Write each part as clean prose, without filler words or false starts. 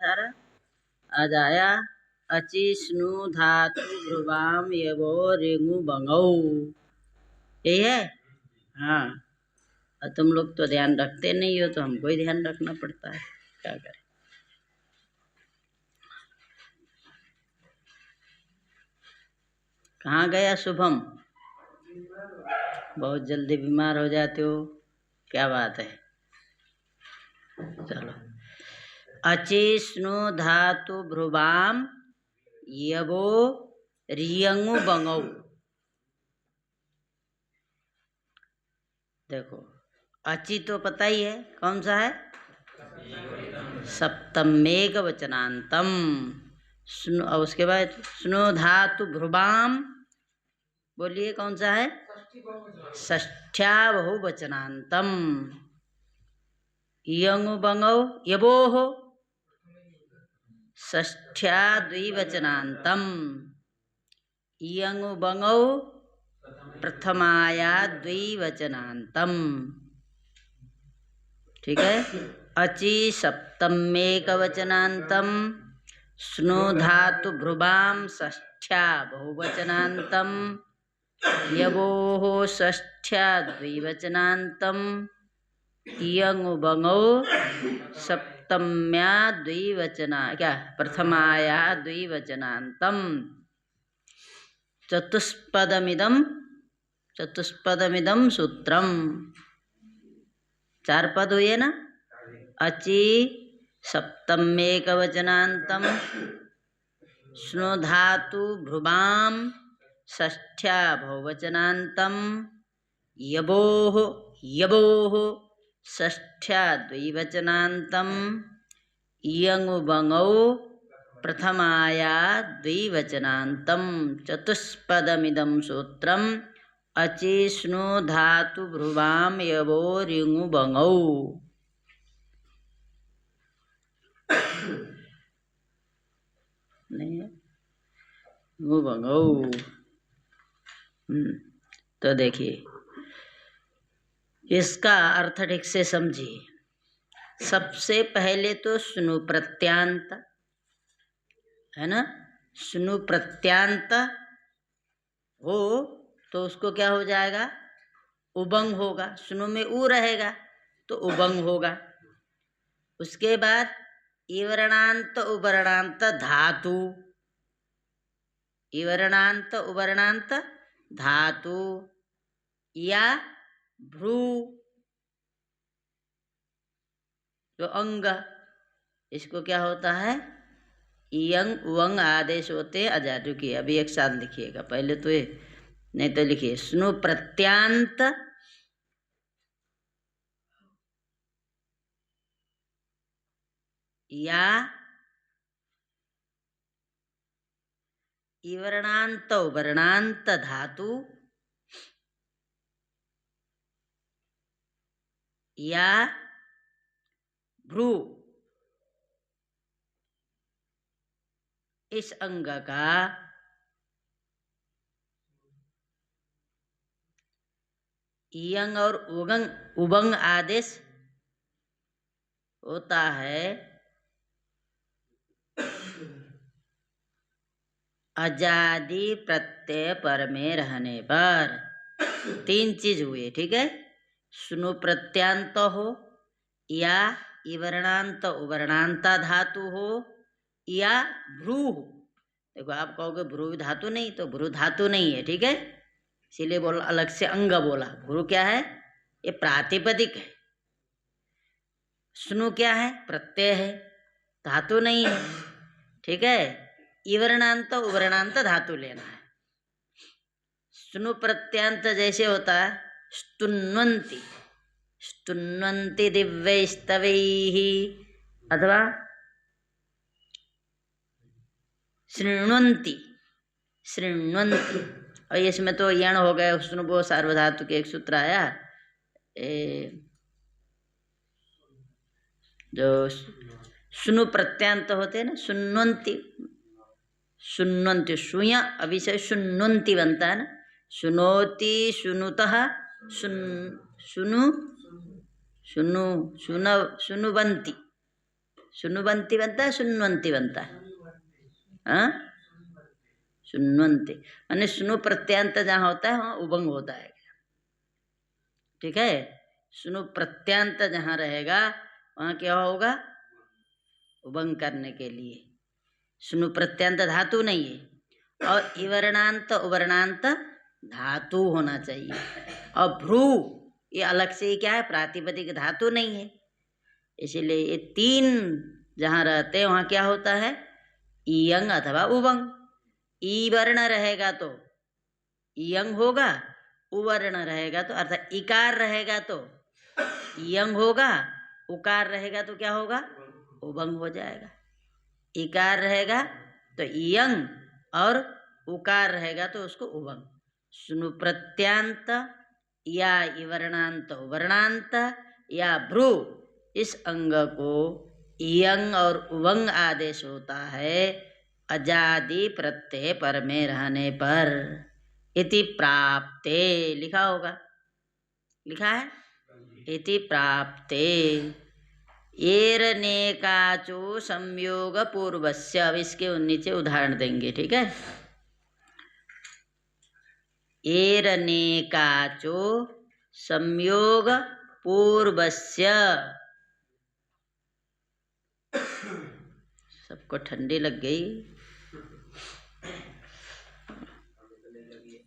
18 आज आया अचि स्नु धातु भ्रुवाम यवो रेंगु बंगौ। यही है। हाँ, और तुम लोग तो ध्यान रखते नहीं हो, तो हमको ही ध्यान रखना पड़ता है, क्या करें। कहाँ गया शुभम? बहुत जल्दी बीमार हो जाते हो, क्या बात है। चलो, अचि स्नु धातु भ्रुवाम यवो रियंगु बंगौ। देखो, अचि तो पता ही है कौन सा है, सप्तमेक वचनांतम। स्नु, और उसके बाद स्नु धातु भ्रुवाम, बोलिए कौन सा है, षष्ठ्या बहुवचनांतम। इयंगु बंगौ यबोः षष्ठ्या द्विवचनांतम। इयंगु बंगौ प्रथमाया द्विवचनांतम। ठीक है। अचि सप्तमेकवचनांतम, स्नु धातु भ्रुवाम षष्ठ्या बहुवचनांतम, यवोः षष्ठ्या द्विवचनांतम, इयंगु बंगौ सप्तम्या द्विवचना क्या प्रथमाया द्विवचनांतम। चतुष्पदमिदं सूत्रम। 4 पद हुए ना। अचि सप्तमेकवचनांतम, स्नु धातु भ्रुवाम षष्ठ्या बहुवचनांतम, यवोः षष्ठ्या द्विवचनांतम, इयंगु बंगौ प्रथमाया द्विवचनांतम। चतुष्पदमिदं सूत्रम। अचि स्नु धातु भ्रुवाम यवो रिंगु बंगौ। नहीं है, बंगौ। तो देखिए, इसका अर्थ ठीक से समझिए। सबसे पहले तो स्नु प्रत्यांत है ना। स्नु प्रत्यांत हो तो उसको क्या हो जाएगा, उबंग होगा। स्नु में ऊ रहेगा तो उबंग होगा। उसके बाद इवर्णांत उवर्णांत धातु, इवर्णांत उवर्णांत धातु या भ्रू जो अंग, इसको क्या होता है, इयंग उवंग आदेश होते हैं अजादु की। अभी एक साथ लिखिएगा, पहले तो ये, नहीं तो लिखिए स्नु प्रत्यांत या इवर्णांत उवर्णांत धातु या भ्रू, इस अंग का इयंग और उबंग आदेश होता है अजादि प्रत्यय पर में रहने पर। 3 चीज हुए, ठीक है। स्नु प्रत्यांत हो या इवर्णांत उवर्णांता धातु हो या भ्रू हो। देखो, आप कहोगे भ्रू धातु नहीं, तो भ्रू धातु नहीं है, ठीक है। इसीलिए बोला, अलग से अंग बोला। भ्रू क्या है, ये प्रातिपदिक है। स्नु क्या है, प्रत्यय है, धातु नहीं है, ठीक है। इवर्णांत उवर्णांत धातु लेना है। स्नु प्रत्यांत जैसे होता है स्तुन्वन्ति, स्तुन्वन्ति दिव्यैस्तवैः, अथवा शृण्वन्ति, शृण्वन्ति। और इसमें तो यण हो गए। स्नुबो सार्वधातु के एक सूत्र आया, जो स्नु प्रत्यांत होते हैं ना, सुन्वन्ति, सुन्वन्ति, सुय अभी से सुन्वन्ति बनता है ना। सुनोति, सुनुतः, सुनु, सुनु, सुनुवन्ति, सुनुबंती बनता है, सुनवंती बनता है? हाँ, सुनवंती। यानी सुनु प्रत्यांत जहाँ होता है वहाँ उबंग होता है, ठीक है। सुनु प्रत्यांत जहाँ रहेगा वहाँ क्या होगा? उबंग करने के लिए। सुनु प्रत्यांत धातु नहीं है, और इवर्णांत उवर्णांत धातु होना चाहिए। और भ्रू ये अलग से ही क्या है? प्रातिपदिक धातु नहीं है। इसीलिए ये तीन जहाँ रहते हैं वहाँ क्या होता है? इयंग अथवा उबंग। ई वर्ण रहेगा तो इयंग होगा, उवर्ण रहेगा तो अर्थात इकार रहेगा तो इयंग होगा, उकार रहेगा तो क्या होगा? उबंग हो जाएगा। इकार रहेगा तो इयंग और उकार रहेगा तो उसको उबंग। सुनु प्रत्यांत या इवर्णांत उवर्णांत या भ्रू, इस अंग को इयंग और उबंग आदेश होता है अजादि प्रत्यय पर में रहने पर। इति प्राप्ते लिखा होगा, लिखा है इति प्राप्ते। एरनेकाचो संयोग पूर्वस्य, अब इसके नीचे उदाहरण देंगे, ठीक है। एरनेकाचो संयोग पूर्वस्य, सबको ठंडी लग गई।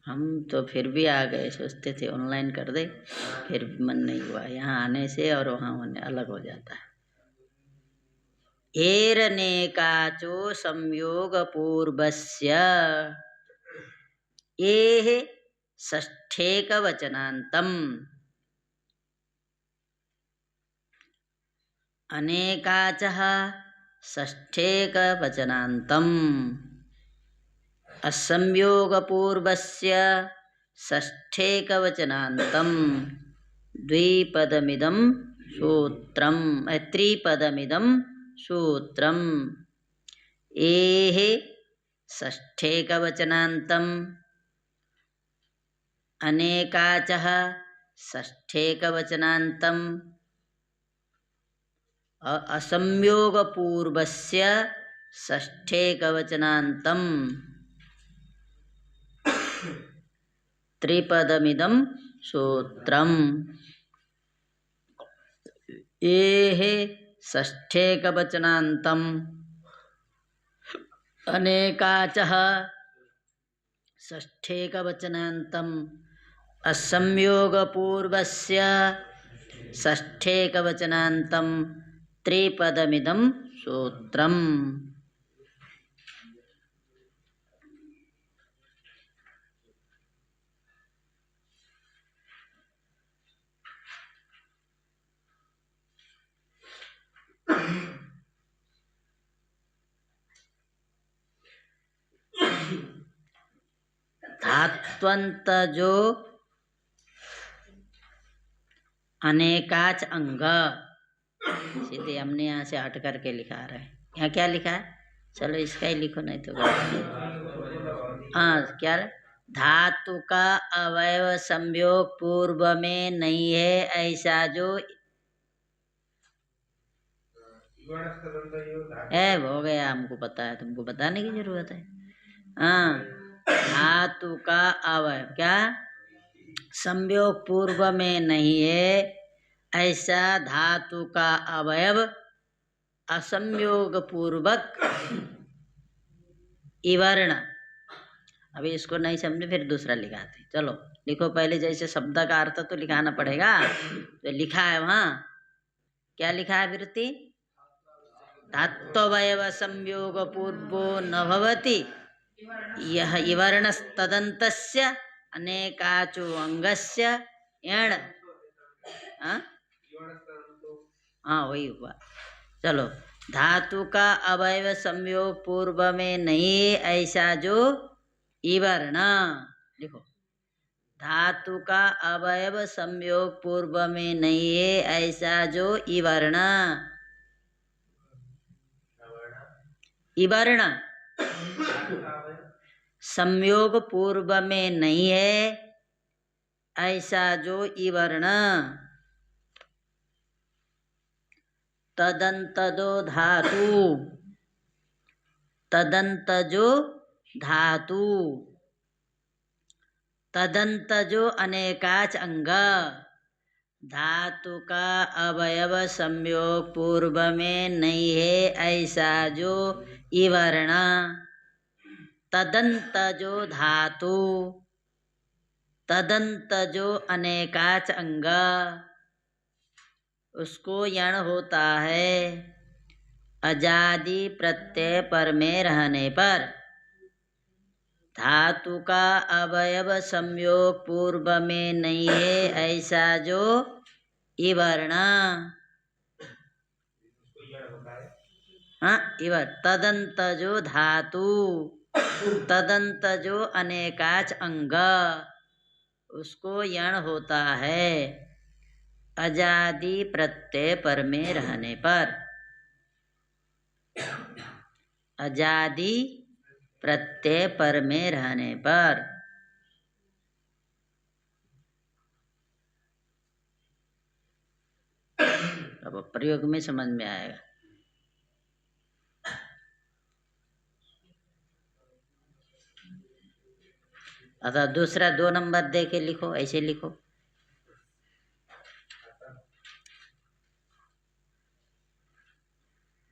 हम तो फिर भी आ गए, सोचते थे ऑनलाइन कर दे, फिर भी मन नहीं हुआ। यहाँ आने से और वहाँ होने अलग हो जाता है। एरनेकाचो संयोग पूर्वस्य, एः षष्ठेकवचनान्तम्, अनेकाचः षष्ठेकवचनान्तम्, असंयोगपूर्वस्य षष्ठेकवचनान्तम्, द्विपदमिदं सूत्रम्, त्रिपदमिदं सूत्रम्। एः षष्ठेकवचनान्तम्, अनेकाचः षष्ठेकवचनान्तम्, असंयोगपूर्वस्य षष्ठेकवचनान्तम्, त्रिपदमिदं सूत्रम्। एः षष्ठेकवचनान्तम्, अनेकाचः षष्ठेकवचनान्तम्, असंयोगपूर्वस्य षष्ठेकवचनान्तम्, त्रिपदमिदं सूत्रम्। धात्वंत जो अनेकाच अंग, सीधे हमने यहाँ से हट करके लिखा रहे हैं। यहाँ क्या लिखा है? चलो इसका ही लिखो, नहीं तो हाँ क्या है? धातु का अवयव संयोग पूर्व में नहीं है ऐसा जो हो गया, हमको पता है, तुमको बताने की जरूरत है। हाँ, धातु का अवयव क्या संयोग पूर्व में नहीं है ऐसा धातु का अवयव असंयोग पूर्वक इवर्ण। अभी इसको नहीं समझे फिर दूसरा लिखाते। चलो लिखो पहले, जैसे शब्द का अर्थ तो लिखाना पड़ेगा। तो लिखा है वहाँ क्या लिखा है? वृत्ति धात्वयव संयोग पूर्वो न भवति यह इवर्णस्तदन्तस्य अनेकाचो अंगस्य यण। हाँ वही हुआ। चलो, धातु का अवयव संयोग पूर्व में नहीं ऐसा जो इवर्ण, लिखो धातु का अवयव संयोग पूर्व में नहीं है ऐसा जो इवर्ण। इवर्ण संयोग पूर्व में नहीं है ऐसा जो इवर्ण। तदंतजो धातु, तदंतजो धातु, तदंतजो अनेकाच अंग, धातु का अवयव संयोग पूर्व में नहीं है ऐसा जो इवर्ण, तदंतजो धातु, तदंतजो अनेकाच अंग, उसको यण होता है अजादि प्रत्यय पर में रहने पर। धातु का अवयव संयोग पूर्व में नहीं है ऐसा जो इवर्ण, हाँ इवर तदंतजो धातु, तदंतजो अनेकाच अंग, उसको यण होता है अजादि प्रत्यय पर में रहने पर। अजादि प्रत्यय पर में रहने पर। अब प्रयोग में समझ में आएगा। अतः दूसरा 2 नंबर दे के लिखो, ऐसे लिखो।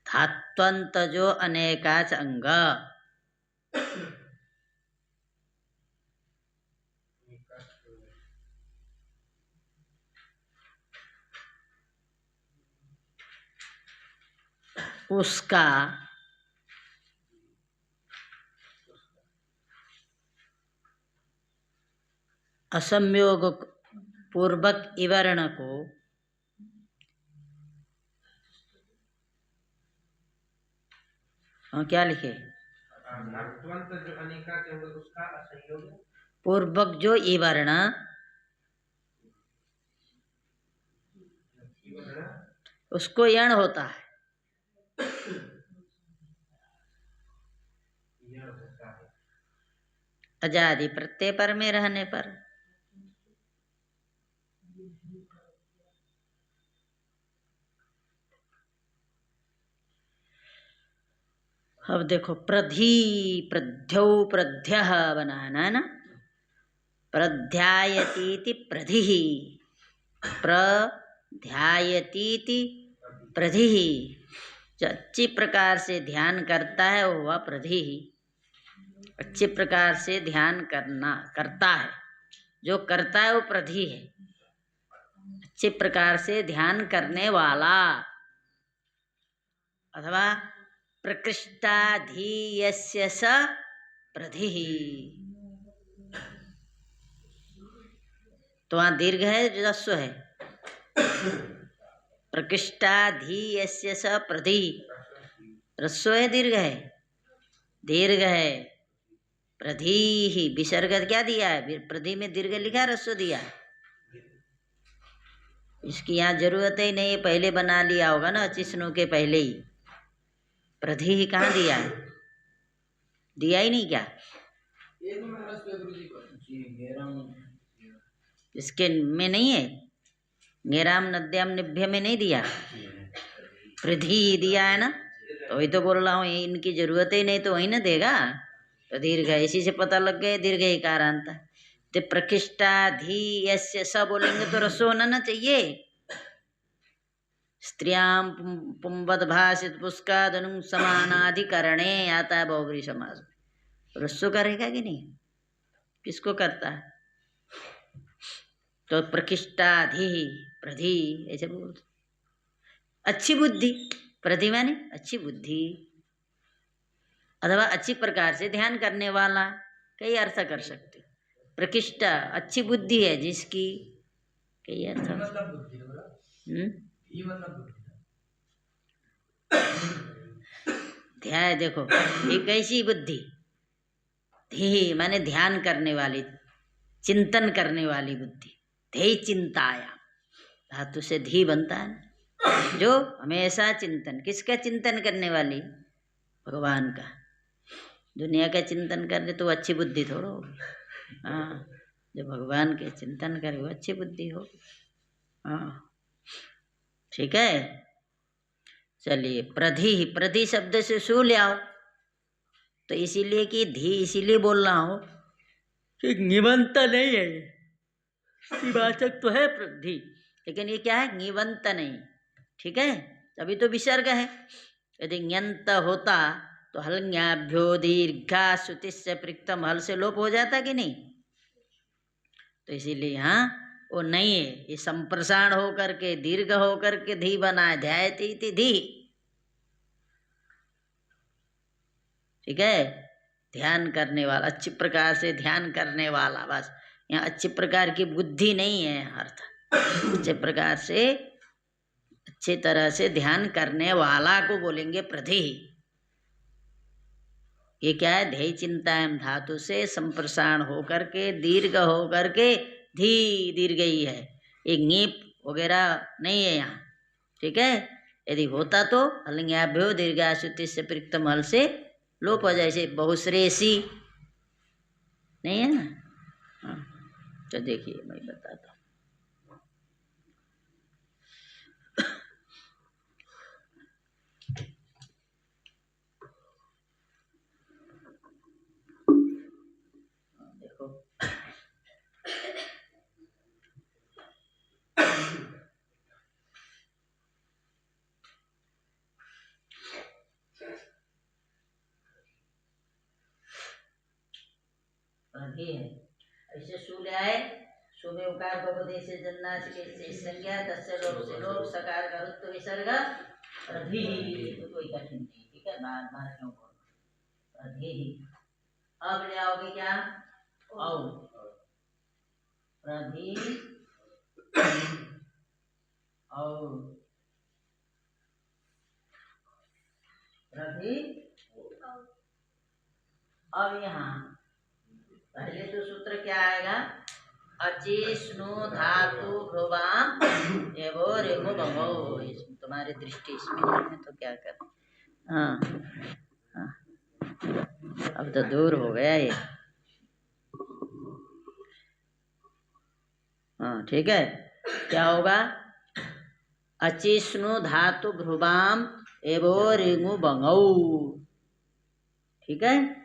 धात्वंतजो अनेकाच अंग, उसका असंयोग पूर्वक इवर्ण को क्या लिखे? पूर्वक जो इवर्ण उसको यण होता है। अजादि प्रत्यय पर में रहने पर। अब देखो प्रधि, प्रध्यौ प्रध्यः बनाना है ना। प्रध्यायतीति प्रधिः, प्रध्यायतीति प्रधिः, जो अच्छी प्रकार से ध्यान करता है वो हुआ प्रधि। अच्छे प्रकार से ध्यान करता है, जो करता है वो प्रधि है। अच्छे प्रकार से ध्यान करने वाला, अथवा प्रकृष्टाधीयस्य स प्रधिः। तो वहाँ दीर्घ है जो ह्रस्व है? प्रकृष्टाधीयस्य स प्रधि, ह्रस्व है दीर्घ है? दीर्घ है। प्रधि ही विसर्ग क्या दिया है? प्रधि में दीर्घ लिखा, ह्रस्व दिया है। इसकी यहाँ जरूरत ही नहीं, पहले बना लिया होगा ना चिष्णु के पहले ही। प्रधि ही कहाँ दिया है? दिया ही नहीं क्या? इसके में नहीं है? गेराम नद्याम निभ्य में नहीं दिया? प्रधि दिया है ना। तो वही तो बोल रहा हूँ, इनकी जरूरत ही नहीं तो वही ना देगा। तो दीर्घ है, इसी से पता लग गए दीर्घ ही कारांत। तो प्रकृष्टाधीयस्य स बोलेंगे तो रसो होना चाहिए। स्त्रियां पुंबद भाषित पुष्कादनु समानाधिकरणे आता है बहुब्री समाज। रस्सो करेगा कि नहीं? किसको करता है? तो प्रकृष्टाधि प्रधि ऐसे बोलते। अच्छी बुद्धि, प्रधि माने अच्छी बुद्धि, अथवा अच्छी प्रकार से ध्यान करने वाला, कई अर्थ कर सकते। प्रकृष्ट अच्छी बुद्धि है जिसकी, कई अर्थ। ध्यान देखो, एक ऐसी बुद्धि, धी माने ध्यान करने वाली, चिंतन करने वाली बुद्धि। ध्येय चिंताया धातु से धी बनता है, जो हमेशा चिंतन, किसका चिंतन करने वाली? भगवान का। दुनिया का चिंतन करने तो अच्छी बुद्धि थोड़ा होगी। हाँ, जो भगवान के चिंतन करे वो अच्छी बुद्धि हो। हाँ ठीक है। चलिए प्रधि, प्रधि शब्द से सु ले आओ, तो इसीलिए कि धी इसीलिए बोल रहा हूँ कि निबंत नहीं है, वाचक तो है प्रधि, लेकिन ये क्या है, निबंत नहीं, ठीक है, तभी तो विसर्ग है। यदि ञंत होता तो हलन्याभ्यो दीर्घा श्रुतिस्य पृक्तम, हल से लोप हो जाता कि नहीं, तो इसीलिए यहाँ वो नहीं है, ये संप्रसारण होकर के दीर्घ होकर के धी बना है, ध्यायति इति धी, ठीक है, ध्यान करने वाला, अच्छी प्रकार से ध्यान करने वाला, बस यहाँ अच्छी प्रकार की बुद्धि नहीं है अर्थ, अच्छे प्रकार से अच्छी तरह से ध्यान करने वाला को बोलेंगे प्रधि। ये क्या है, ध्येय चिंताएं धातु से संप्रसारण होकर के दीर्घ होकर के धी दीर्घ ही है, एक नीप वगैरह नहीं है यहाँ, ठीक है। यदि होता तो हलन्याभ्यो दीर्घाश्रुति से पृक्तम हल से लोप हो जाए, जैसे बहुश्रेयसी नहीं है ना। हाँ तो देखिए मैं बताता हूँ, देखो प्रधि है, ऐसे सु ले आए, सु में उकार बहुपदी से जन्नाश के संज्ञा तस्य लोप से लोप सकार का रुत्व विसर्ग प्रधि, तो कोई कठिन नहीं, ठीक है, बार बार क्यों बोलना प्रधि। अब ले आओगे क्या, औ प्रधि और प्रधि। अब यहाँ पहले तो सूत्र क्या आएगा, अचिष्णु धातु भ्रुवाम एवो रेमो भंगो, तुम्हारी दृष्टि इसमें नहीं है तो क्या कर, हाँ हाँ अब तो दूर हो गया ये, हाँ ठीक है, क्या होगा, अचिष्णु धातु भ्रुवाम एवो रेमो भंगो, ठीक है।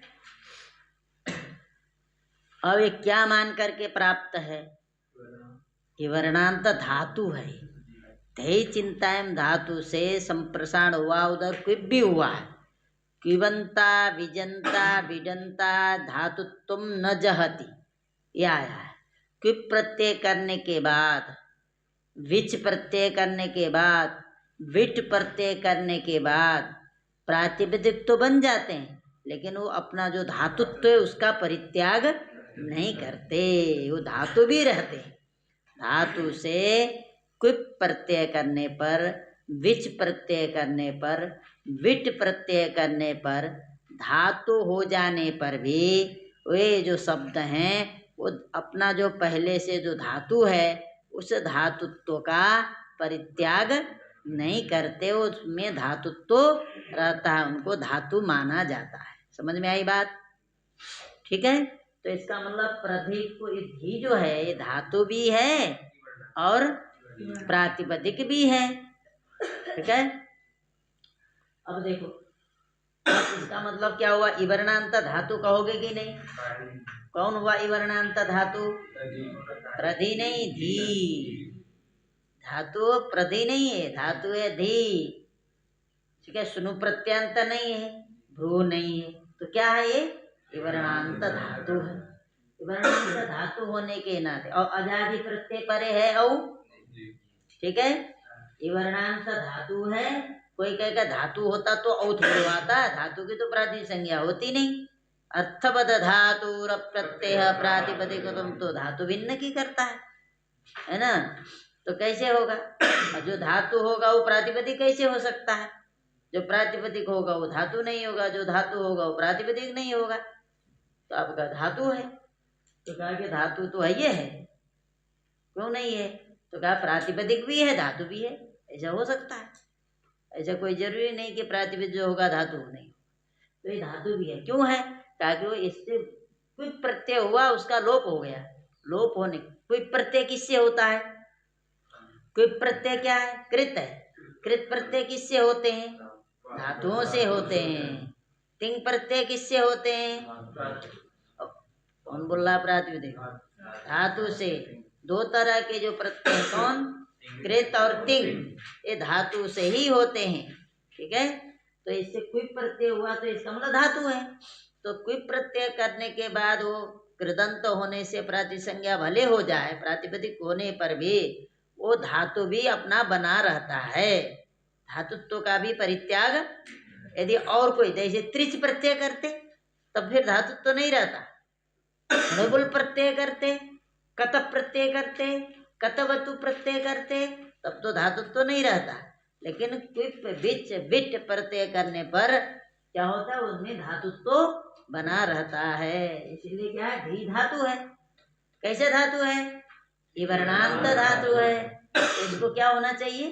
अब ये क्या मान करके प्राप्त है, ये वर्णांत धातु है, ध्येय चिंताएं धातु से संप्रसारण हुआ, उधर क्विब भी हुआ है, क्विबंता विजंता विडंता धातु तुम न जहती, ये आया है। क्विब प्रत्यय करने के बाद, विच प्रत्यय करने के बाद, विट प्रत्यय करने के बाद प्रातिपदिक तो बन जाते हैं, लेकिन वो अपना जो धातुत्व है उसका परित्याग नहीं करते, वो धातु भी रहते हैं। धातु से क्विप प्रत्यय करने पर, विच प्रत्यय करने पर, विट प्रत्यय करने पर, धातु हो जाने पर भी वे जो शब्द हैं वो अपना जो पहले से जो धातु है उस धातुत्व का परित्याग नहीं करते, उसमें धातुत्व रहता है, उनको धातु माना जाता है। समझ में आई बात, ठीक है। तो इसका मतलब प्रधि को, धी जो है ये धातु भी है और प्रातिपदिक भी है, ठीक है। अब देखो, अब इसका मतलब क्या हुआ, इवर्णांत धातु कहोगे कि नहीं, कौन हुआ इवर्णांत धातु, प्रधि नहीं धी, धातु प्रधि नहीं है, धातु है धी, ठीक है। सुनु प्रत्यांत नहीं है, भ्रू नहीं है, तो क्या है ये, इवर्णांत धातु है। इवर्णांत धातु होने के नाते, और अजादि प्रत्यय परे है औ, ठीक है, इवर्णांत धातु है। कोई कहेगा धातु होता तो औ थोड़ा आता, धातु की तो प्रातिपदिक संज्ञा होती नहीं, अर्थबद्ध धातु प्रत्यय प्रातिपदिक तुम तो धातु भिन्न की करता है ना, तो कैसे होगा, और जो धातु होगा वो प्रातिपदिक कैसे हो सकता है, जो प्रातिपदिक होगा वो धातु नहीं होगा, जो धातु होगा वो प्रातिपदिक नहीं होगा, तो आपका धातु है, तो कहा कि धातु तो है, ये है, क्यों नहीं है, तो कहा प्रातिपदिक भी है धातु भी है, ऐसा हो सकता है, ऐसा कोई जरूरी नहीं कि प्रातिपदिक जो होगा धातु नहीं, तो ये धातु भी है, क्यों है, कहा कि वो इससे कुछ प्रत्यय हुआ उसका लोप हो गया, लोप होने, कोई प्रत्यय किससे होता है, कोई प्रत्यय क्या है, कृत है, कृत प्रत्यय किससे होते हैं? धातुओं से होते हैं। तिंग प्रत्यय किससे होते हैं? कौन बोल रहा प्रातिपदिक? धातु से। दो तरह के जो प्रत्यय कौन? कृत और तिंग, ये धातु से ही होते हैं। ठीक है, तो इससे क्विप प्रत्यय हुआ तो इसका मतलब धातु है। तो क्विप प्रत्यय करने के बाद वो कृदंत होने से प्रातिसंज्ञा भले हो जाए, प्रातिपदिक होने पर भी वो धातु भी अपना बना रहता है। धातुत्व का भी परित्याग, यदि और कोई जैसे त्रिच प्रत्यय करते तब फिर धातुत्व तो नहीं रहता। णुबुल प्रत्यय करते, कत प्रत्यय करते, कतवतु प्रत्यय करते, तब तो धातुत्व तो नहीं रहता। लेकिन क्विप बिच बिट प्रत्यय करने पर क्या होता है? उसमें धातुत्व तो बना रहता है। इसलिए क्या है? धी धातु है। कैसे धातु है? इवर्णांत धातु है। तो इसको क्या होना चाहिए?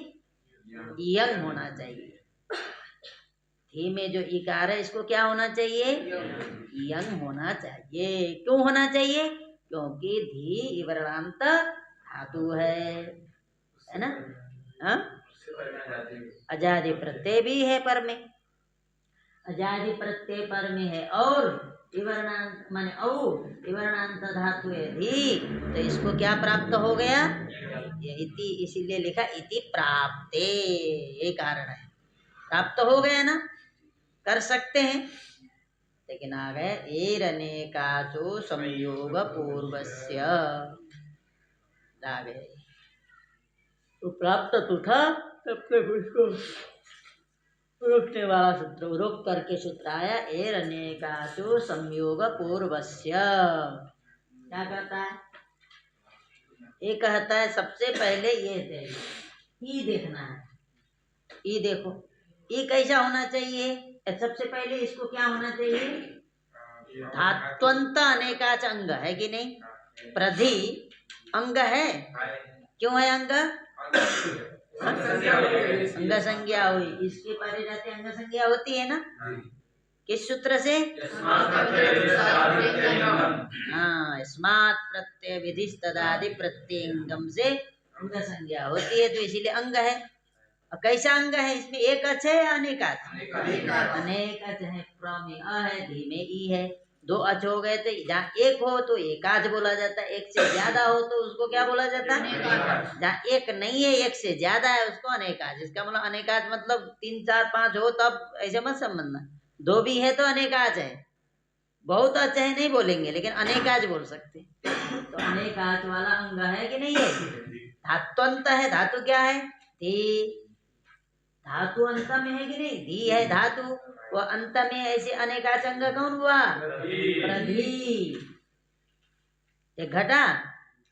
यंग होना चाहिए। धी में जो इकार है इसको क्या होना चाहिए? यंग होना चाहिए। क्यों होना चाहिए? क्योंकि धी इवर्णांत धातु है ना? हाँ, अजादि प्रत्यय भी है पर में, अजादि प्रत्यय पर में है और इवर्णांत माने औ इवर्णांत धातु है धी, तो इसको क्या प्राप्त हो गया? ये इति, इसीलिए लिखा इति प्राप्ते, ये कारण है। प्राप्त हो गया ना, कर सकते हैं। लेकिन आ गए एरनेकाचो संयोग पूर्वस्य, आ गए तो प्राप्त तो था, तब तक उसको रोकने वाला सूत्र रोक करके सूत्र आया एरनेकाचो संयोग पूर्वस्य। क्या कहता है? ये कहता है सबसे पहले ये ई देखना है। ई देखो, ई कैसा होना चाहिए? सबसे पहले इसको क्या होना चाहिए? धात्वंत अनेकाच अंग है कि नहीं? प्रधि अंग है। क्यों है अंग? अंग संज्ञा हुई, इसके पहले जाते अंग संज्ञा होती है ना? किस सूत्र से? हाँ, स्मात् प्रत्यय विधि तदादि प्रत्यंगम से अंग संज्ञा होती है, तो इसीलिए अंग है। और कैसा अंग है? इसमें एक अच है या अनेकाच? अनेक अच है। प्र में अ है, धी में ई है। दो अच हो गए तो जहाँ एक हो तो एकाच बोला जाता है, एक से ज्यादा हो तो उसको क्या बोला जाता है? जहाँ एक नहीं है, एक से ज्यादा है, उसको अनेकाच। इसका मतलब अनेकाच मतलब 3 4 5 हो तब ऐसे मत समझना। दो भी है तो अनेकाच है, बहुत अच्छे है नहीं बोलेंगे, लेकिन अनेकाच बोल सकते। तो अनेकाच वाला अंग है कि नहीं है? धात्वंत है। धातु क्या है? धी। धातु अंत में है कि नहीं? धी है धातु, वो अंत में ऐसे अनेकाच अंग कौन हुआ? प्रधि। एक घटा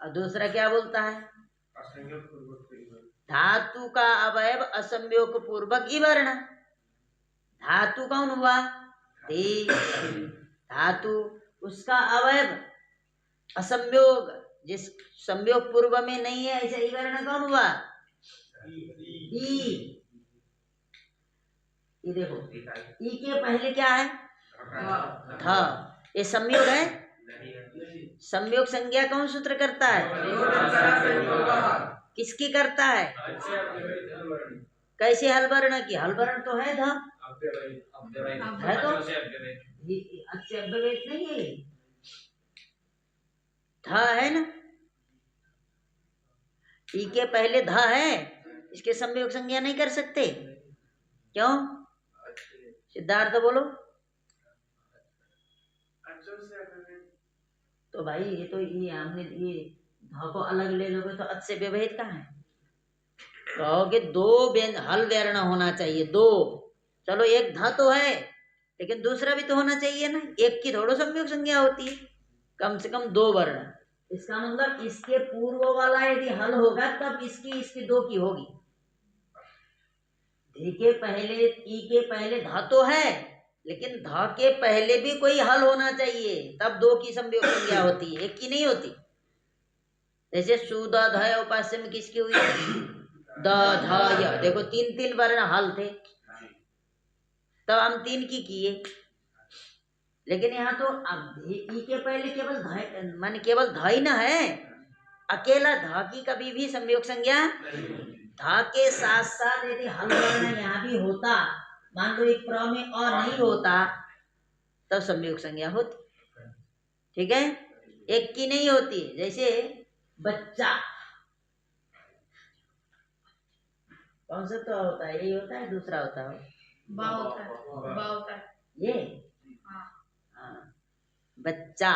और दूसरा क्या बोलता है? धातु का अवयव असंयोग पूर्वक इवर्ण। धातु कौन हुआ? धी। धातु, उसका अवयव असंयोग, जिस संयोग पूर्व में नहीं है, ऐसे इवर्ण कौन हुआ? ई। ये देखो, ई के पहले क्या है? ध। ये संयोग है। संयोग संज्ञा कौन सूत्र करता है? किसकी करता है? कैसे हलवर्ण की? हलवर्ण तो है ध, है तो अच्छे अव्यवेत नहीं है, ध है ना? ई के पहले ध है, इसके संयोग संज्ञा नहीं कर सकते। क्यों? सिद्धार्थ बोलो। तो भाई ये तो ये हमने ये ध को अलग ले लोगे तो अच से व्यवहित कहाँ है? कहोगे दो हल वर्ण होना चाहिए, दो। चलो एक ध तो है, लेकिन दूसरा भी तो होना चाहिए ना। एक की थोड़ा संयोग संज्ञा होती है, कम से कम दो वर्ण। इसका मतलब इसके पूर्व वाला यदि हल होगा तब इसकी दो की होगी। धी के पहले, ई के पहले धा तो है, लेकिन धा के पहले भी कोई हल होना चाहिए, तब दो की संयोग संज्ञा होती है, एक की नहीं होती। जैसे सुद ध उपास्य में किसकी हुई? द ध य। देखो 3 वर्ण हल थे, तब हम 3 की किए। लेकिन यहाँ तो अब ई के पहले केवल ध, मान केवल ध ही न है, अकेला ध की कभी भी संयोग संज्ञा धा के साथ साथ यदि हल वर्ण यहाँ भी होता, मान लो एक प्र में अ नहीं होता, तब संयोग संज्ञा होती। ठीक है, एक की नहीं होती। जैसे बच्चा, कौन सा तो होता है, यही होता है, दूसरा होता है, बा होता है ये। हाँ, बच्चा।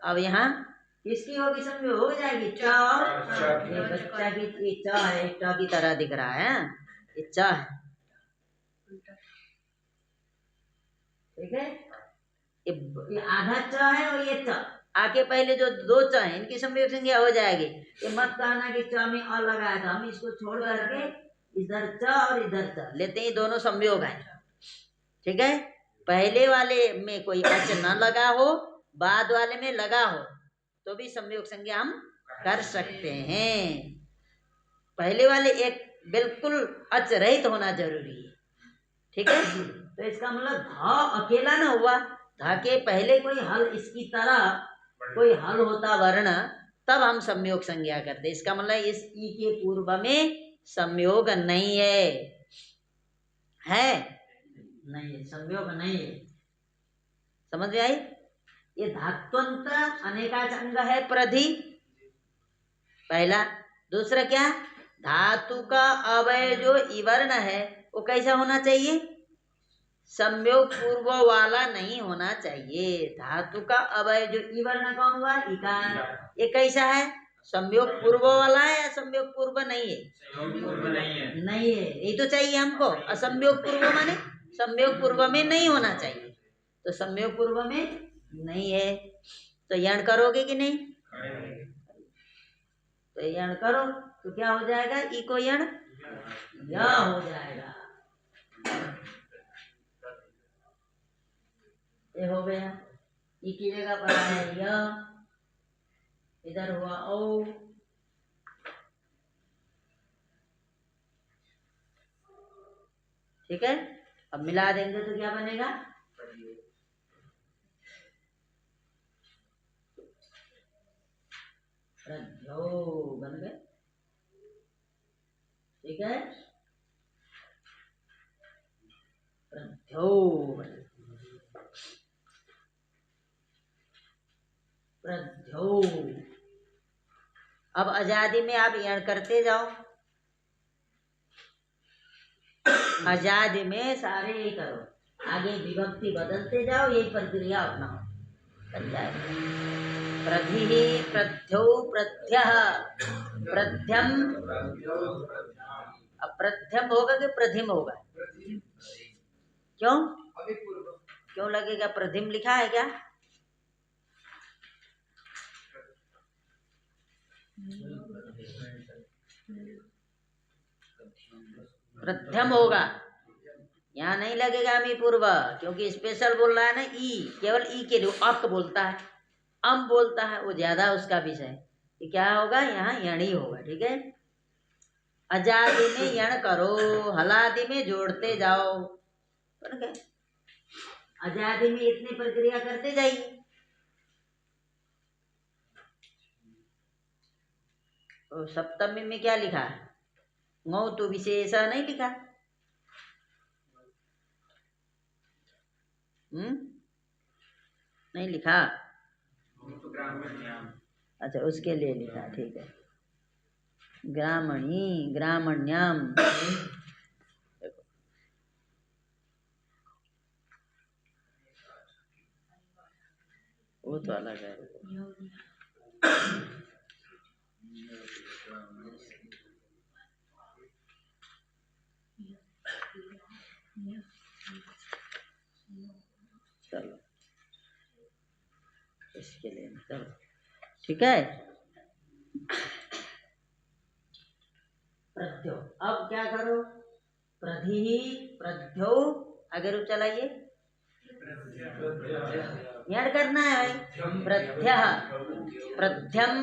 अब यहाँ किसकी होगी, समझो, हो जाएगी च। ये बच्चा की, ये च है, ट की तरह दिख रहा है, ये च है। ठीक है, ये आधा च है और ये च, आके पहले जो दो च है इनकी संयोग संज्ञा हो जाएगी। ये मत कहना कि च में अ लगाया था, हम इसको छोड़ करके इधर च और इधर च लेते हैं, दोनों संयोग है। ठीक है, पहले वाले में कोई अच न लगा हो, बाद वाले में लगा हो, तो भी संयोग संज्ञा हम कर सकते हैं। पहले वाले एक बिल्कुल अच रहित होना जरूरी है। ठीक है, तो इसका मतलब धा अकेला ना हुआ, धा के पहले कोई हल, इसकी तरह कोई हल होता वर्ण, तब हम संयोग संज्ञा करते। इसका मतलब इस ई के पूर्व में संयोग नहीं है नहीं है, संयोग नहीं है। समझ में आई? ये धात्वंत अनेकाच अंग है प्रधि, पहला। दूसरा क्या, धातु का अवय जो इवर्ण है वो कैसा होना चाहिए, संयोग पूर्व वाला नहीं होना चाहिए। धातु का अवय जो इवर्ण कौन हुआ, इकार, ये कैसा है, संयोग पूर्व वाला है या संयोग पूर्व नहीं है? नहीं है, यही तो चाहिए हमको। असंयोग पूर्व माने संयोग पूर्व में नहीं होना चाहिए, तो संयोग पूर्व में नहीं है, तो यण करोगे कि नहीं? तो यण करो तो क्या हो जाएगा, ई को यण य हो जाएगा। ये हो गया, ई की जगह पर है य, इधर हुआ ओ। ठीक है, अब मिला देंगे तो क्या बनेगा, प्रध्यो बन गए। ठीक है, प्रध्यो प्रध्यो। अब आजादी में आप यण करते जाओ, आजादी में सारे ही करो, आगे विभक्ति बदलते जाओ, यही प्रक्रिया अपनाओ, बन जाएगा। प्रधि, प्रध्यो, प्रध्यः, प्रध्यम। अब प्रध्यम होगा कि प्रधिम होगा? क्यों क्यों लगेगा, प्रधिम लिखा है क्या? प्रथम होगा, यहाँ नहीं लगेगा अमी पूर्व, क्योंकि स्पेशल बोल रहा है ना, ई, केवल ई के लिए अक बोलता है, अम बोलता है, वो ज्यादा उसका विषय। ये क्या होगा, यहाँ यण ही होगा। ठीक है, अजादि में यण करो, हलादि में जोड़ते जाओ, अजादि में इतनी प्रक्रिया करते जाइए। तो सप्तमी में क्या लिखा है, ngौ तो विशेष नहीं लिखा, नहीं लिखा, अच्छा उसके लिए लिखा, ठीक है। ग्रामणी, ग्रामण्याम, वो तो अलग है। चलो इसके लिए, चलो ठीक है। प्रध्यो, अब क्या करो, प्रधि, प्रध्यो, आगे रूप चलाइए, यण करना है भाई, प्रध्यः, प्रध्यम,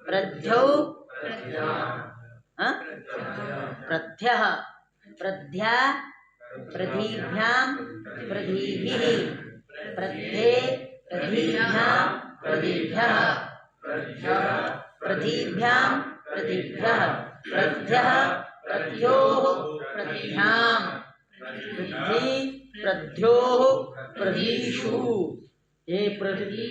प्रध्यो, प्रध्यः, प्रध्या, प्रधिभ्याम, प्रधिभिः, प्रध्ये, प्रधिभ्याम, प्रधिभ्यः, प्रधिभ्याम, प्रधिभ्यः, प्रध्यः, प्रधिभ्याम पृथ्वी प्रध्यो प्रधीषु हे पृथ्वी।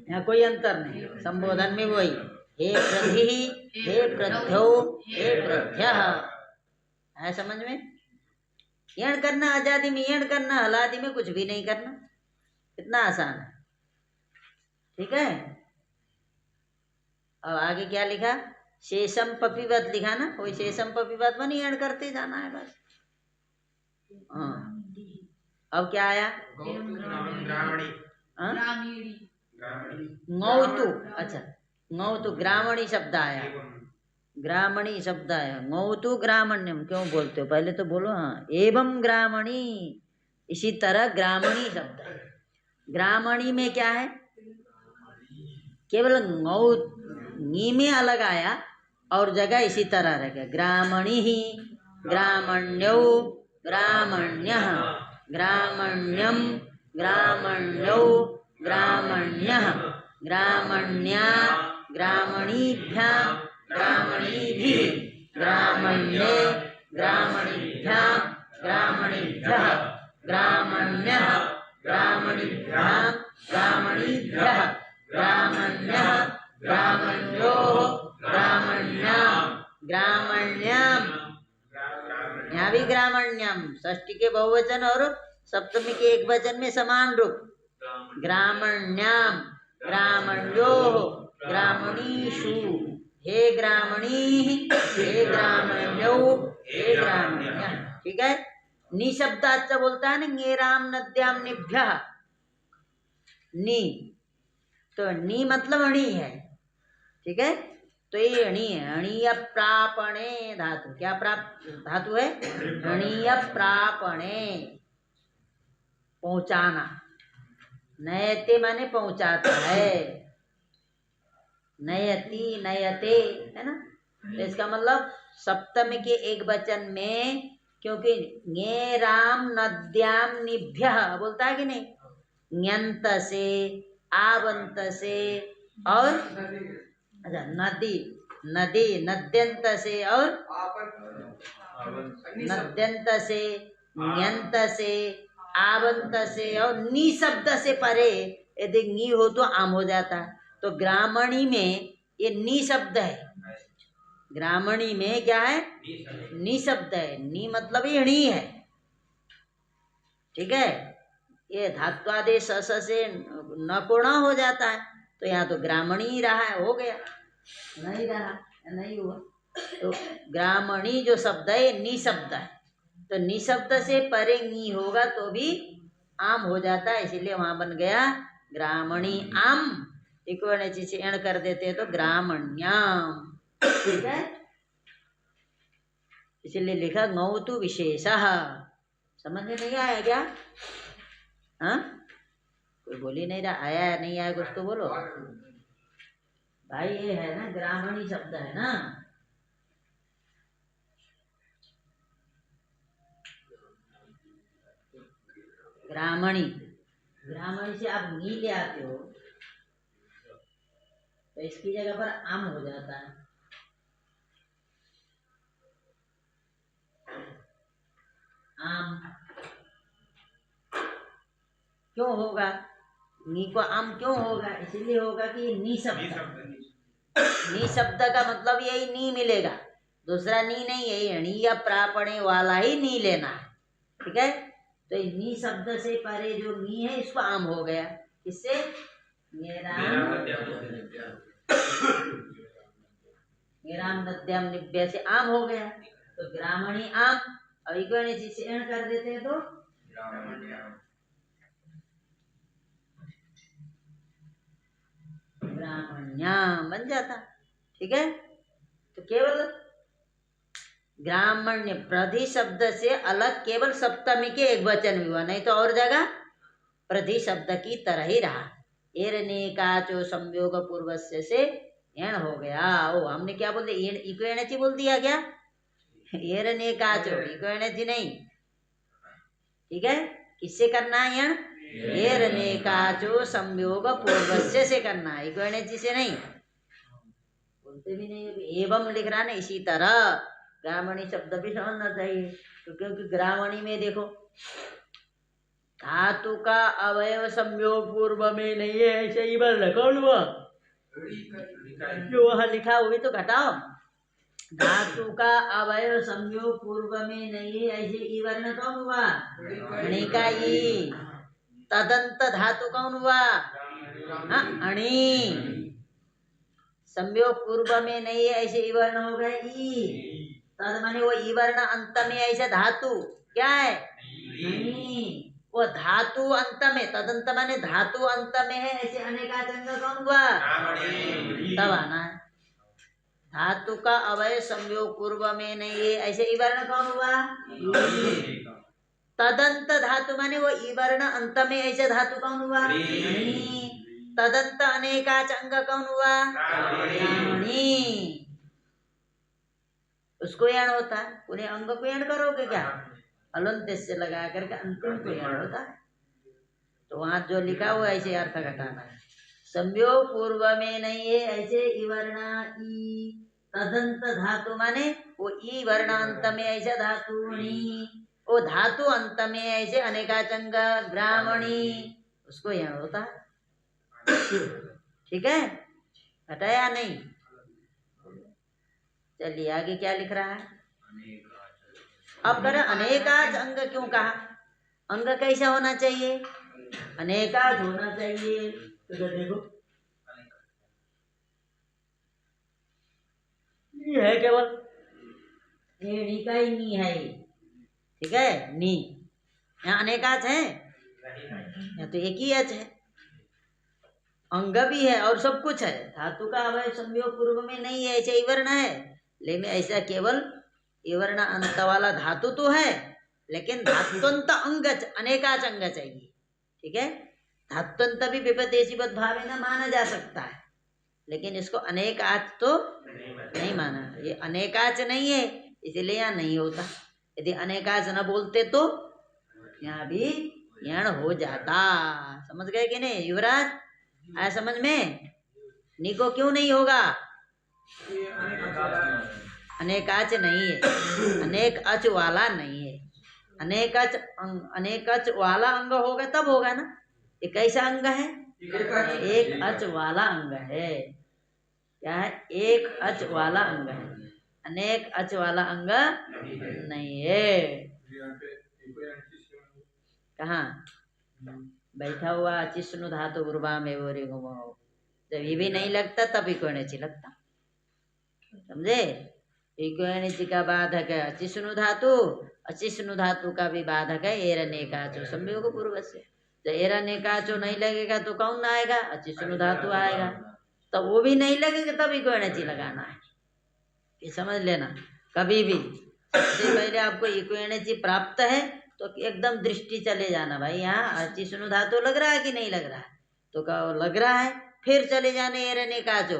यहाँ कोई अंतर नहीं, संबोधन में वही हे प्रधि हे प्रध्यो हे प्रध्य है। समझ में? यण करना आजादी में, यण करना हलादी में, कुछ भी नहीं करना, कितना आसान है। ठीक है। अब आगे क्या लिखा? शेषम पपिवत लिखा ना, कोई शेषम पपिवत में नहीं, यण करते जाना है बस। हाँ। अब क्या आया? हाँ? ngौतु। अच्छा, ngौतु ग्रामणी शब्द आया, ग्रामणी शब्द आया। ngौतु ग्रामण्यम क्यों बोलते हो? पहले तो बोलो। हाँ, एवं ग्रामणी, इसी तरह ग्रामणी शब्द है। ग्रामणी में क्या है? केवल ngौ नी में अलग आया और जगह इसी तरह रह गया। ग्रामणी ही, ग्रामण्यौ, ग्रामण्यः, ग्रामण्यम, ग्रामण्यौ, ग्रामण्यः, ग्रामण्या, ग्रामणीभ्यां, ग्रामणीभिः, ग्रामण्ये, ग्रामणीभ्यां, ग्रामणीभ्यः, ग्रामण्यः, ग्रामणीभ्यां, ग्रामणीभ्यः, ग्रामण्यः, ग्रामण्योः, ग्रामण्यां, ग्रामण्यां। यहाँ भी ग्रामण्याम, षष्ठी के बहुवचन और सप्तमी के एक वचन में समान रूप। ग्रामण्याम, ग्रामण्योः, ग्रामणीषु, हे ग्रामणी, हे ग्रामण्योः, हे ग्रामण्यः। ठीक है। निशब्दाच्च बोलता है ना, ङेराम नद्याम निभ्यः। नी, तो नी मतलब अणी है। ठीक है। तो ये अणी है। अणीय प्रापणे धातु, क्या प्राप्त धातु है? अणीय प्रापणे, पहुंचाना। नयते माने पहुंचाता है, नयति नयते है ना। तो इसका मतलब सप्तमी के एक वचन में, क्योंकि ङेराम नद्याम निभ्यः बोलता है कि नहीं, ञन्त से, आवंत से और अच्छा नदी, नदी नद्यंत से और नद्यंत से, ञन्त से, आवंत से और नी शब्द से परे यदि नी हो तो आम हो जाता है। तो ग्रामणी में ये नी शब्द है। ग्रामणी में क्या है? नी शब्द है। नी मतलब ये णी है। ठीक है। ये धात्वादेश स से न कोणा हो जाता है, तो यहाँ तो ग्रामणी ही रहा है, हो गया। नहीं रहा, नहीं हुआ। तो ग्रामणी जो शब्द है ये नी शब्द है, तो नी शब्द से परे नी होगा तो भी आम हो जाता है, इसीलिए वहां बन गया ग्रामणी आम। इक्वल चीज एण कर देते हैं तो ग्रामण्याम। ठीक है। इसीलिए लिखा ngौतु विशेषः। समझ में नहीं आया क्या? हाँ, कोई बोल ही नहीं रहा। आया है नहीं आया, कुछ तो बोलो भाई। ये है ना, ग्रामणी शब्द है ना। ग्रामणी, ग्रामणी से आप नी ले आते हो तो इसकी जगह पर आम हो जाता है। आम क्यों होगा? नी को आम क्यों होगा? इसलिए होगा कि ये नी शब्द है। नी शब्द का मतलब यही नी मिलेगा, दूसरा नी नहीं है। अणीय प्रापणे वाला ही नी लेना है। ठीक है। तो नी शब्द से परे जो नी है इसको आम हो गया। किससे? ङेराम नद्याम निभ्य से आम हो गया। तो ग्रामणी आम, और इक्वल से एण कर देते हैं तो ग्रामण्याम बन जाता। ठीक है। तो केवल ग्रामण्य प्रधि शब्द से अलग केवल सप्तमी के एक वचन हुआ, नहीं तो और जगह प्रधि शब्द की तरह ही रहा। एरनेकाचो संयोग पूर्वस्य से एण हो गया। ओ हमने क्या बोल दिया? इको एणची बोल दिया क्या? एरनेकाचो, इको एणची नहीं। ठीक है। किससे करना है एण? एरनेकाचो संयोग पूर्वस्य से करना है, इको एणची से नहीं। बोलते भी नहीं। एवं लिख रहा ना, इसी तरह ग्रामणी शब्द भी समझना चाहिए, तो क्योंकि ग्रामणी में देखो धातु का अवयव संयोग पूर्व में नहीं है, ऐसे ही वर्ण कौन हुआ? जो वहां लिखा वो भी तो घटाओ। धातु का अवयव संयोग पूर्व में नहीं है, ऐसे ई वर्ण कौन हुआ? अणि का ई। तदंत धातु कौन हुआ? अणि। संयोग पूर्व में नहीं है, ऐसे ई वर्ण हो गए ई। तद माने वो ई वर्ण अंत में ऐसे धातु क्या है? अणि। वो धातु अंत में, तदंत माने धातु अंत में है, ऐसे अनेकाच अंग कौन हुआ? तब आना है। धातु का अवयव संयोग पूर्व में नहीं है, ऐसे ई वर्ण कौन हुआ? तदंत धातु माने वो ई वर्ण अंत में ऐसे धातु कौन हुआ? तदंत अनेकाच अंग कौन हुआ? ब्राह्मणी। उसको यण होता है, पूरे अंग को यण करोगे क्या? अलंत से लगा करके अंतिम को यण होता है, तो वहां जो लिखा हुआ ऐसे अर्थ घटाना है। संयोग पूर्व में नहीं है, ऐसे ई वर्ण ई। तदंत धातु माने वो ई वर्ण अंत में ऐसे धातु नी, वो धातु अंत में ऐसे अनेकाचंग ब्राह्मणी, उसको यण होता है। ठीक है, हटाया नहीं? चलिए आगे क्या लिख रहा है? अब करें अनेकाच अंग क्यों कहा? अंग कैसा होना चाहिए? अनेकाच होना चाहिए। तो देखो ये है केवल नी का ही नी है, ठीक है नी। यहाँ अनेकाच है, यहाँ तो एक ही अच है। अंग भी है और सब कुछ है। धातु का अवयव संयोग पूर्व में नहीं है, ऐसे वर्ण है, लेकिन ऐसा केवल वर्ण अंत वाला धातु तो है, लेकिन धातुंत अंग अनेकाच अंग चाहिए। ठीक है, धातुंत भी विपदेशीवत भावे न माना जा सकता है, लेकिन इसको अनेकाच तो नहीं माना। ये अनेकाच नहीं है, इसलिए यहाँ नहीं होता। यदि अनेकाच न बोलते तो यहाँ भी यण हो जाता। समझ गए कि नहीं युवराज? आया समझ में? निको क्यों नहीं होगा? अनेकाच नहीं है, अनेक अच वाला नहीं है। अनेकच वाला अंग होगा तब होगा ना। ये कैसा अंग है? एक अच वाला अंग है। क्या है? एक अच वाला अंग है, अनेक अच वाला अंग नहीं है। कहाँ बैठा हुआ अचिष्णु धातु गुरुबा में वो रे घुमो, जब ये भी नहीं लगता तब इकोणिची लगता। समझे? इकोणिची का बाधक है अचिष्णु धातु, अचिष्णु धातु का भी बाधक है एरनेकाचो संयोग पूर्व से। जब एरनेकाचो नहीं लगेगा तो कौन आएगा? अचिष्णु धातु आएगा। तब वो भी नहीं लगेगा तब इकोणिची लगाना है। ये समझ लेना। कभी भी सबसे पहले आपको इकोणिची प्राप्त है तो एकदम दृष्टि चले जाना, भाई यहाँ अचिष्णु धातु लग रहा है कि नहीं लग रहा है? तो कहो लग रहा है, फिर चले जाने एरनेकाचो,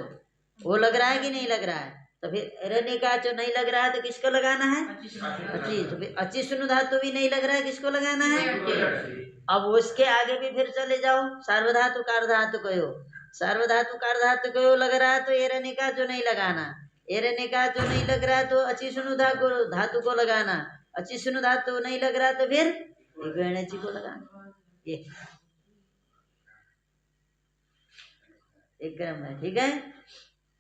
वो लग रहा है कि नहीं लग रहा है? तो फिर एरनेकाचो नहीं लग रहा है तो किसको लगाना है? तो फिर अचिष्णु धातु भी नहीं लग रहा है, किसको लगाना है? अब उसके आगे भी फिर चले जाओ, सार्वधातु कार्धातु कहो, सार्वधातु कार्धातु कहो लग रहा है तो एरनेकाचो नहीं लगाना। एरनेकाचो नहीं लग रहा तो अचिष्णु धातु को लगाना। अचिष्णु धातु नहीं लग रहा तो फिर इकोणिची को लगाना। ये एक क्रम है, ठीक है।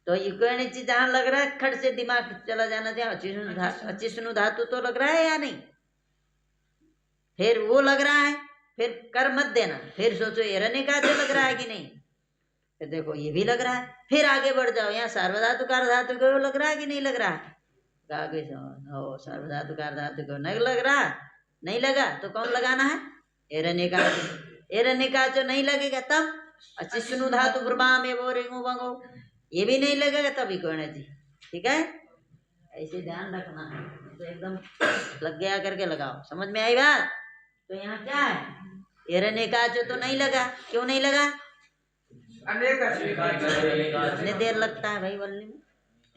तो इकोणिची जहां लग रहा है खट से दिमाग चला जाना चाहिए, अचिष्णु धातु तो लग रहा है या नहीं? फिर वो लग रहा है, फिर कर मत देना, फिर सोचो एरनेकाचो लग रहा है कि नहीं। फिर देखो ये भी लग रहा है, फिर आगे बढ़ जाओ, यहाँ सार्वधातु कार्धातु को लग रहा है कि नहीं लग रहा है? आगे सार्वधातु कार्धातु को नहीं लग रहा, नहीं लगा तो कौन लगाना है? एरनेकाचो। एरनेकाचो नहीं लगेगा तब अचिष्णु धातु ब्रह्मा में वो रेंगो बंगो, ये भी नहीं लगेगा तब इकोणिची। ठीक है, ऐसे ध्यान रखना है, तो एकदम लग गया करके लगाओ। समझ में आई बात? तो यहाँ क्या है? एरनेकाचो तो नहीं लगा, क्यों नहीं लगा? कितने देर लगता है भाई बोलने में?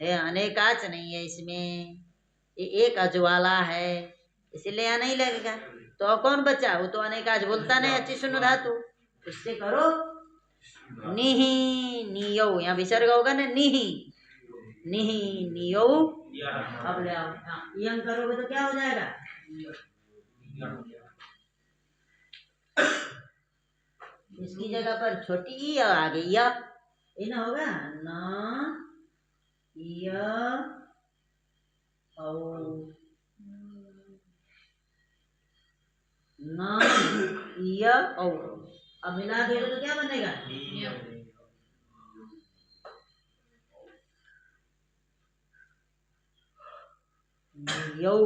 अनेकाच नहीं है इसमें, ये एक अजवाला है, इसीलिए यहाँ नहीं लगेगा। तो कौन बचा? वो तो अनेकाच बोलता नहीं, अचिष्णु धातु। उससे करो निहि नियो, यहाँ विसर्ग होगा ना, निहि निहि नियो अब ले आओ, यंग करोगे तो क्या हो जाएगा? इसकी जगह पर छोटी ई और आगे य, ये ना होगा न य औ न य औ। अब मिला दोगे तो क्या बनेगा? यौ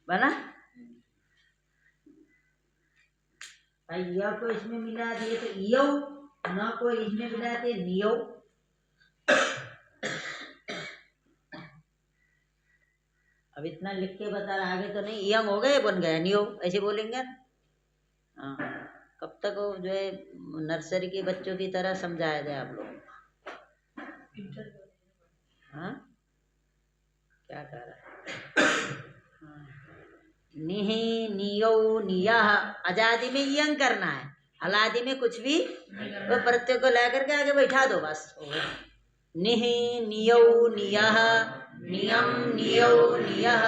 बना। भाई य को इसमें मिला दिए तो यौ, न को इसमें मिला दिए नियौ। अब इतना लिख के बता रहा, आगे तो नहीं, यंग हो गए बन गया नियो, ऐसे बोलेंगे ना। हाँ, कब तक वो जो है नर्सरी के बच्चों की तरह समझाया जाए आप लोग? हाँ क्या कह रहा है? हाँ। निहि नियो नियह, आजादी में यंग करना है, हलादी में कुछ भी वो प्रत्यय को लेकर के आगे बैठा दो बस। निहि नियो नियह, नियम नियो नियह,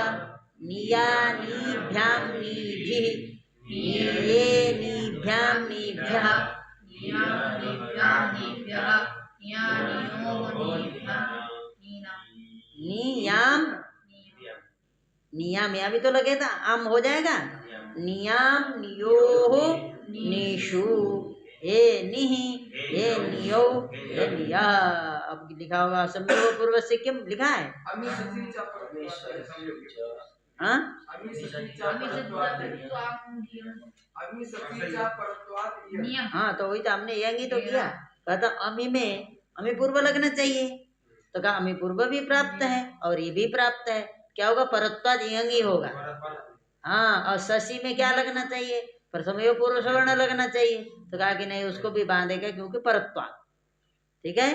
निया नीभ्याम नीभिः, निये नीभ्याम नीभ्यः, नियाम नियाम, यहाँ भी तो लगे था आम हो जाएगा। नियाम नियोः निषु, हे निहि हे नियो हे निया। अब लिखा होगा संयोग पूर्व से क्यों लिखा है? हाँ हाँ, तो वही तो हमने यंग ही तो किया, कहता अमी में अमी पूर्व लगना चाहिए, तो कहा अमी पूर्व भी प्राप्त है और ये भी प्राप्त है, क्या होगा? परत्वाद यंग ही होगा। हाँ, और शशि में क्या लगना चाहिए? प्रथम यो पूर्व सवर्ण लगना चाहिए, तो कहा कि नहीं, उसको भी बांधेगा क्योंकि परत्वाद। ठीक है,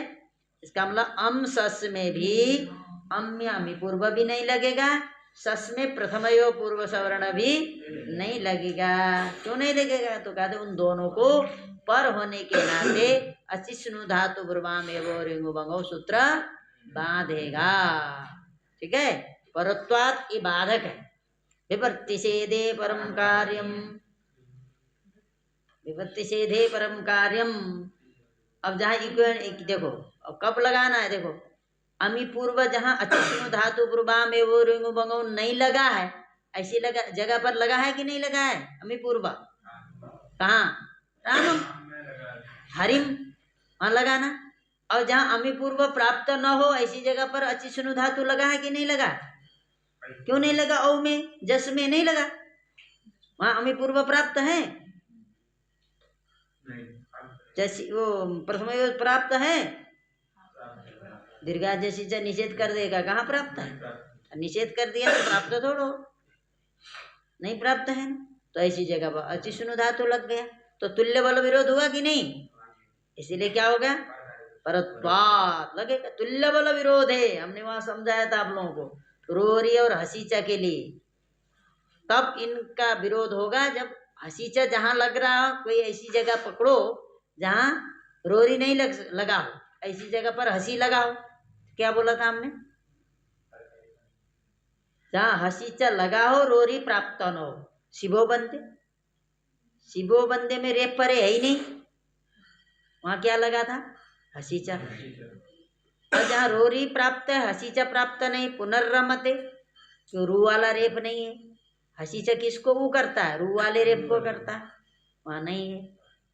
इसका मतलब अम सस में भी अम्य अमी पूर्व भी नहीं लगेगा, सस में प्रथम यो पूर्व सवर्ण भी नहीं लगेगा। क्यों नहीं लगेगा? तो कहते उन दोनों को पर होने के नाते अचिष्णु धातु ब्रुवाम एवं रिंगु बंगो सूत्र बांधेगा। ठीक है, परत्वात् ये बाधक है। विपत्ति सेदे परम कार्यम, विपत्ति सेदे परम कार्यम। अब जहाँ इक्वेशन देखो, अब कब लगाना है? देखो अमी पूर्व जहाँ अचिष्णु धातु पूर्वाम एवं रिंगु बंगो नहीं लगा है, ऐसी लगा जगह पर लगा है कि नहीं लगा है? अमी पूर्व कहाँ? राम हरिम वहां लगाना। और जहाँ अमी पूर्व प्राप्त न हो ऐसी जगह पर अचिष्णु धातु लगा है कि नहीं लगा? क्यों नहीं लगा? औ में जस में नहीं लगा, वहां अमी पूर्व प्राप्त है, जैसी वो प्रथम प्राप्त है, दीर्घा जैसी से निषेध कर देगा, कहाँ प्राप्त है? निषेध कर दिया तो प्राप्त थोड़ो, नहीं प्राप्त है, तो ऐसी जगह पर अचिष्णु धातु लग गया, तो तुल्य बल विरोध हुआ कि नहीं? इसीलिए क्या हो गया? परत्वात् लगेगा। तुल्य बल विरोध है, हमने वहां समझाया था आप लोगों को, रोरी और हसीचा के लिए। तब इनका विरोध होगा जब हसीचा जहां लग रहा हो, कोई ऐसी जगह पकड़ो जहां रोरी नहीं लगा हो, ऐसी जगह पर हसी लगा हो। क्या बोला था हमने? जहां हसीचा लगा हो, रोरी प्राप्त न हो, शिवो बंदे, शिवो बंदे में रेप परे है ही नहीं, वहां क्या लगा था? हसीचा। और जहाँ रोरी प्राप्त है, हसीचा प्राप्त नहीं, पुनर्रमते, क्यों रू वाला रेप नहीं है, हसीचा किसको वो करता है? रू वाले रेप को करता है, वहां नहीं है,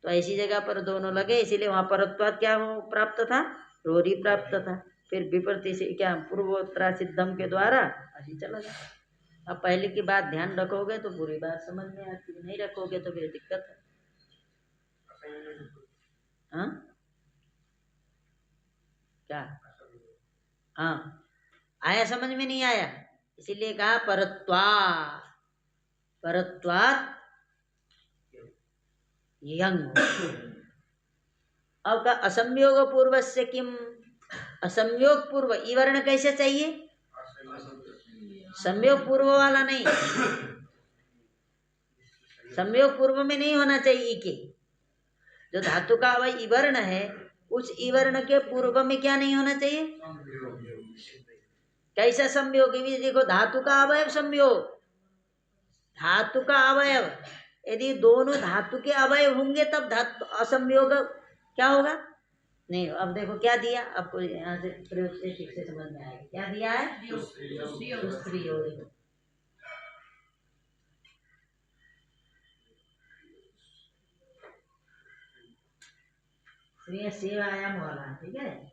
तो ऐसी जगह पर दोनों लगे, इसीलिए वहां परत्वाद क्या हो प्राप्त था? रोरी प्राप्त था। फिर विपरीत से क्या पूर्वोत्तरा सिद्धम के द्वारा हसीचा लगा। अब पहले की बात ध्यान रखोगे तो पूरी बात समझ में आती है, नहीं रखोगे तो फिर दिक्कत है। हाँ क्या? हाँ आया, समझ में नहीं आया? इसीलिए कहा परत्वात्, परत्वात् यंग। अब का असंयोग पूर्व से किम, असंयोग पूर्व ई वर्ण कैसे चाहिए? संयोग पूर्व वाला नहीं, संयोग पूर्व में नहीं होना चाहिए के, जो धातु का वही वर्ण है, उस ई वर्ण के पूर्व में क्या नहीं होना चाहिए? कैसा संयोग? ये भी देखो, धातु का अवयव संयोग, धातु का अवयव। यदि दोनों धातु के अवयव होंगे तब धातु असंयोग क्या होगा? नहीं। अब देखो क्या दिया आपको, यहाँ से प्रयोग से ठीक से समझ में आएगा। क्या दिया है? सुस्त्रियो। देखो स्त्रिय सेव आयाम वाला है, ठीक है,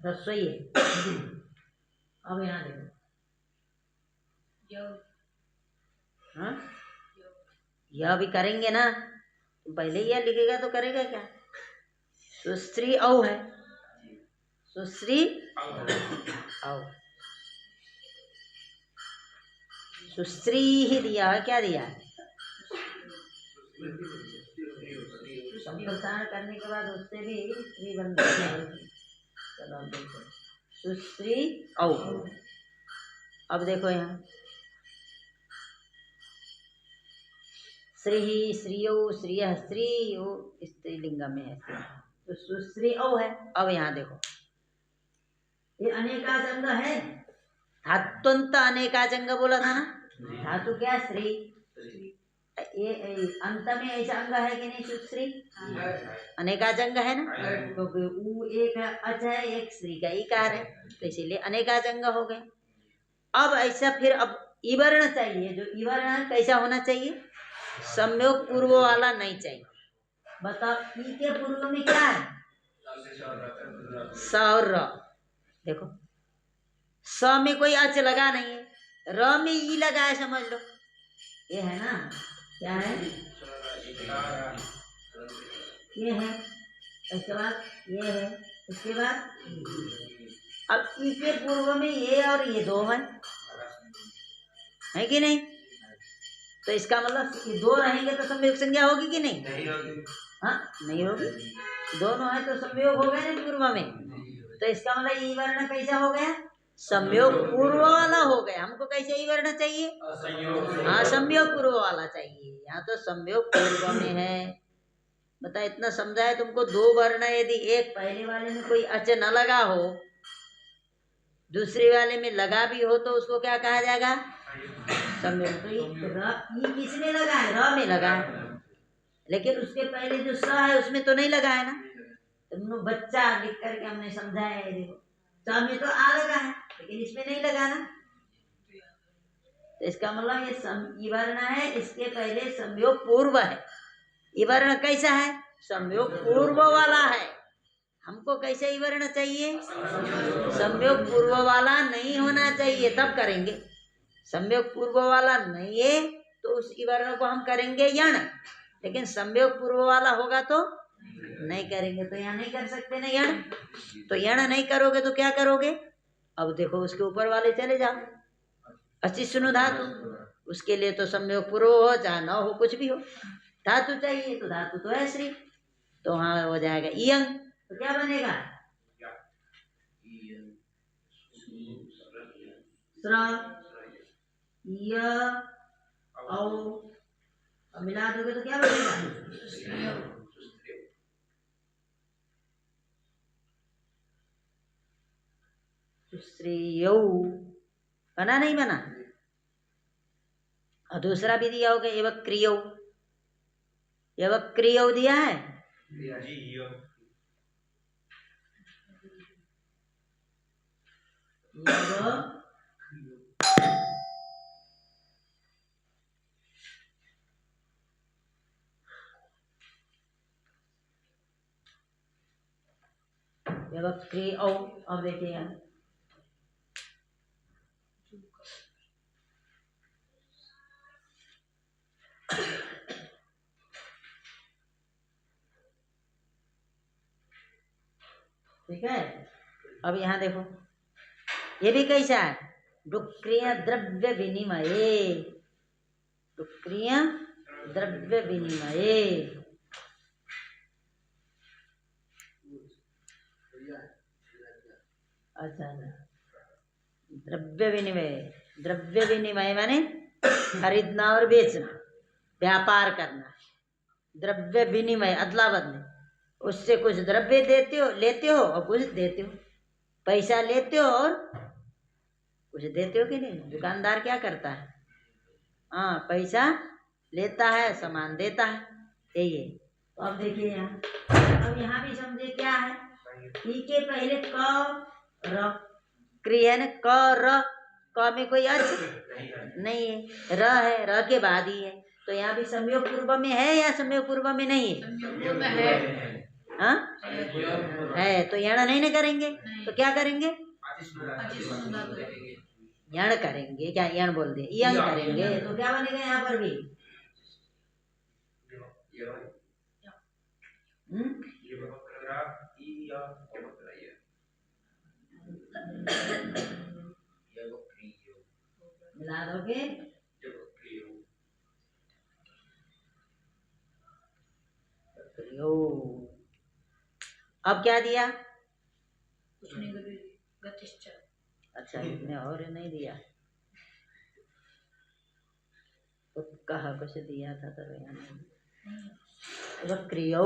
रसोई है। अब यहाँ देखो, हाँ यह भी करेंगे ना, पहले यह लिखेगा तो करेगा क्या? सुस्त्री औ है, सुश्री औ, सुश्री ही दिया है। क्या दिया है? संप्रसारण करने के बाद उससे भी स्त्री बन जाती है। चलो अब देखो, सुश्री औ। अब देखो यहाँ श्री, श्रियो, श्रिय, स्त्री, वो स्त्रीलिंग में है, तो सुश्री औ है। अब यहाँ देखो, ये अनेकाचंग है, धात्वंत अनेकाचंग बोला था ना। धातु क्या? श्री। ये अंत में ऐसा अंग है कि नहीं? सुश्री अनेकाचंग है ना, क्योंकि ऊ एक अच है, एक श्री का इकार है, तो इसीलिए अनेकाचंग हो गए। अब ऐसा फिर अब इवर्ण चाहिए, जो इवर्ण कैसा होना चाहिए? संयोग पूर्व वाला नहीं चाहिए। बताओ, ई के पूर्व में क्या है? स और र। देखो स में कोई अच लगा नहीं है, र में ई लगा है, समझ लो। ये है ना, क्या है? ये है, इसके बाद ये है, इसके बाद अब ई के पूर्व में ये और ये दो है कि नहीं? तो इसका मतलब कि दो रहेंगे तो संयोग संज्ञा होगी कि नहीं? हाँ नहीं होगी। दोनों है तो संयोग हो गया ना पूर्व में, तो इसका मतलब ई वर्ण कैसा हो गया? संयोग पूर्व वाला हो गया। हमको कैसे ई वर्ण चाहिए? हाँ संयोग पूर्व वाला चाहिए। यहाँ तो संयोग पूर्व में है। बता, इतना समझाए तुमको। दो वर्ण यदि एक पहले वाले में कोई अच न लगा हो, दूसरे वाले में लगा भी हो, तो उसको क्या कहा जाएगा? संयोग। तो ई किस में लगा है? र में लगा है, लेकिन उसके पहले जो स है उसमें तो नहीं लगा है ना। तुम बच्चा लिख करके हमने समझाया है, देखो स में तो आ लगा है, लेकिन इसमें नहीं लगा ना। तो इसका मतलब ये इवर्ण है, इसके पहले संयोग पूर्व है। इवर्ण कैसा है? संयोग पूर्व वाला है। हमको कैसे इवर्ण चाहिए? संयोग पूर्व वाला नहीं होना चाहिए, तब करेंगे। संयोग पूर्व वाला नहीं है तो उस इवर्ण को हम करेंगे यण, लेकिन संयोग पूर्व वाला होगा तो नहीं करेंगे। तो यहाँ नहीं कर सकते ना यण, तो यण नहीं करोगे तो क्या करोगे? अब देखो उसके ऊपर वाले चले जाओ, अचिष्णु धातु। उसके लिए तो संयोग पूर्व हो चाहे न हो, कुछ भी हो, धातु चाहिए। तो धातु तो है श्री, तो हाँ हो जाएगा इयंग। तो क्या बनेगा? य औ, मिला दोगे तो क्या बनेगा? सुश्रेयौ बना नहीं बना? और दूसरा भी दिया होगा एवं क्रियो, एवं क्रियो दिया है। एवं क्रियो। अब देखिए यहाँ ठीक है। अब यहाँ देखो, ये भी कैसा है? डुक्रिय द्रव्य विनिमये, डुक्रिय द्रव्य विनिमये। अच्छा, द्रव्य विनिमय। द्रव्य विनिमय माने खरीदना और बेचना, व्यापार करना। द्रव्य विनिमय अदला बदली, उससे कुछ द्रव्य देते हो, लेते हो, और कुछ देते हो। पैसा लेते हो और कुछ देते हो कि नहीं? दुकानदार क्या करता है? हाँ, पैसा लेता है, सामान देता है, यही है। तो अब देखिए यहाँ, अब यहाँ भी समझे क्या है? ई के पहले क र क्रिया है ना, क र, क में कोई अर्थ नहीं है, र है, र के बाद ही है। तो यहाँ भी संयोग पूर्व में है या संयोग पूर्व में नहीं है? संयोग में है। हाँ है, तो यण नहीं ना करेंगे, तो क्या करेंगे? यण करेंगे। क्या यण बोल दे, यंग करेंगे, तो क्या बनेगा यहाँ पर भी? मिला दोगे? अब क्या दिया? कुछ नहीं, गतिश्च। अच्छा, इसमें और नहीं दिया तो कहा कुछ दिया था तो क्रियो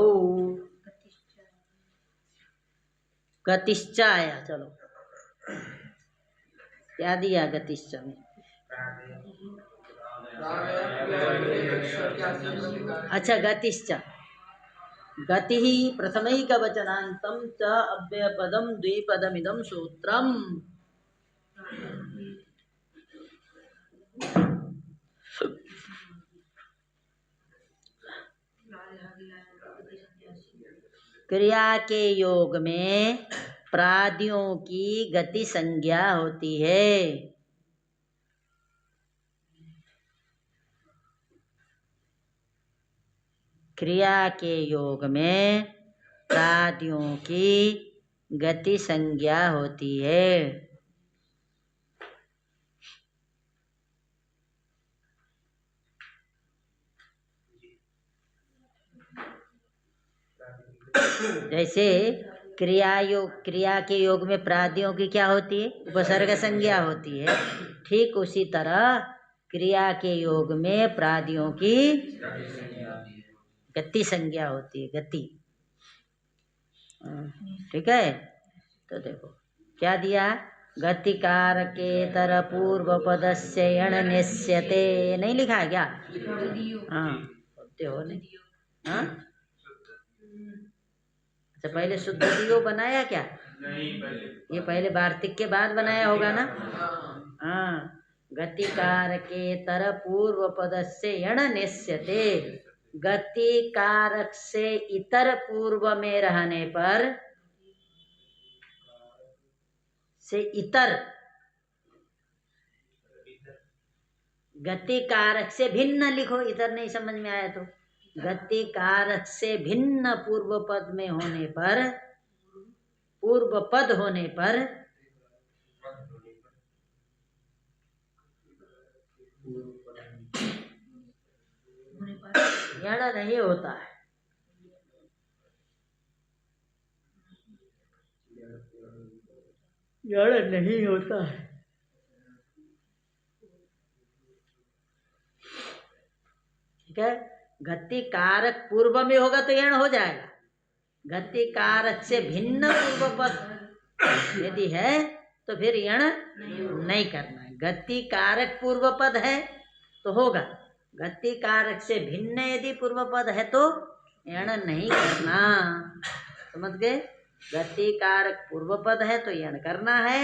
गतिश्च आया। चलो क्या दिया गतिश्च में? अच्छा, गतिश्च, गति ही प्रथमैकवचनान्तं च अव्ययपदं द्विपदमिदं सूत्रम्। क्रिया के योग में प्रादियों की गति संज्ञा होती है। क्रिया के योग में प्रादियों की गति संज्ञा होती है। जैसे क्रिया के योग में प्रादियों की क्या होती है? उपसर्ग संज्ञा होती है। ठीक उसी तरह क्रिया के योग में प्रादियों की गति संज्ञा होती है, गति। ठीक है, तो देखो क्या दिया? गतिकारकेतर पूर्व पदस्य यण निश्यते, नहीं लिखा है क्या? हाँ, बोलते हो नहीं? हाँ, अच्छा, पहले शुद्ध दियो बनाया क्या? ये पहले वार्तिक के बाद बनाया होगा ना? हाँ, गतिकारकेतर पूर्व पदस्य यण निश्यते, गति कारक से इतर पूर्व में रहने पर, से इतर, गति कारक से भिन्न लिखो, इतर नहीं समझ में आया तो गति कारक से भिन्न पूर्व पद में होने पर, पूर्व पद होने पर यण नहीं होता है। यण नहीं होता है। ठीक है, गति कारक पूर्व में होगा तो यण हो जाएगा। गति कारक से भिन्न पूर्व पद यदि है तो फिर यण नहीं करना है। गति कारक पूर्व पद है तो होगा, गति कारक से भिन्न यदि पूर्व पद है तो यण नहीं करना। समझ गए? गति कारक पूर्व पद है तो यण करना है,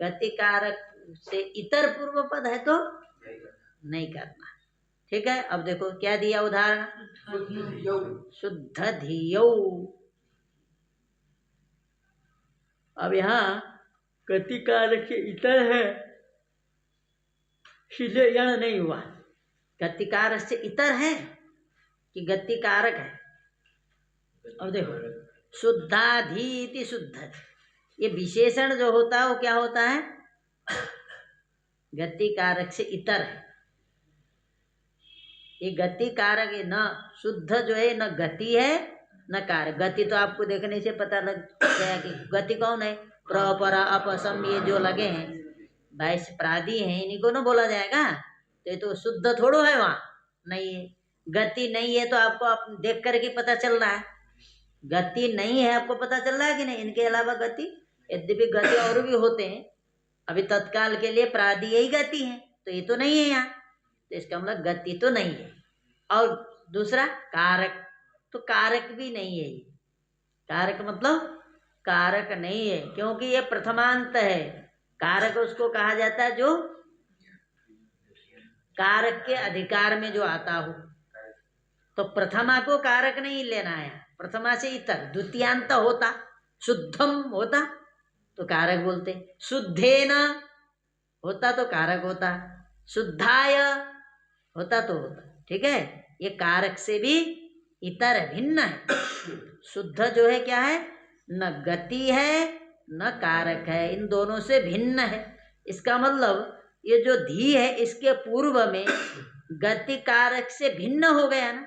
गति कारक से इतर पूर्व पद है तो नहीं करना। ठीक है, अब देखो क्या दिया उदाहरण? शुद्ध धियौ। अब यहाँ गति कारक से इतर है, सीधे यण नहीं हुआ। गति कारक से इतर है कि गति कारक है? अब देखो, शुद्धाधीति शुद्ध, ये विशेषण जो होता है वो क्या होता है? गति कारक से इतर है। ये गति कारक है, न शुद्ध जो है न गति है न कारक। गति तो आपको देखने से पता लग गया कि गति कौन है? प्र पर अप सम ये जो लगे हैं 22 प्रादि हैं, इन्हीं को ना बोला जाएगा। तो ये तो शुद्ध थोड़ो है, वहाँ नहीं है। गति नहीं है तो आपको आप देख करके पता चल रहा है। गति नहीं है आपको पता चल रहा है कि नहीं? इनके अलावा गति, यद्यपि गति और भी होते हैं, अभी तत्काल के लिए प्रादि यही गति है, तो ये तो नहीं है यहाँ, तो इसका मतलब गति तो नहीं है। और दूसरा कारक, तो कारक भी नहीं है ये। कारक मतलब कारक नहीं है, क्योंकि ये प्रथमांत है। कारक उसको कहा जाता है जो कारक के अधिकार में जो आता हो। तो प्रथमा को कारक नहीं लेना है, प्रथमा से इतर द्वितीयांत होता, शुद्धम होता तो कारक बोलते, शुद्धेन होता तो कारक होता, शुद्धाय होता तो होता। ठीक है, ये कारक से भी इतर भिन्न है। शुद्ध जो है क्या है, न गति है न कारक है, इन दोनों से भिन्न है। इसका मतलब ये जो धी है इसके पूर्व में गति कारक से भिन्न हो गया ना,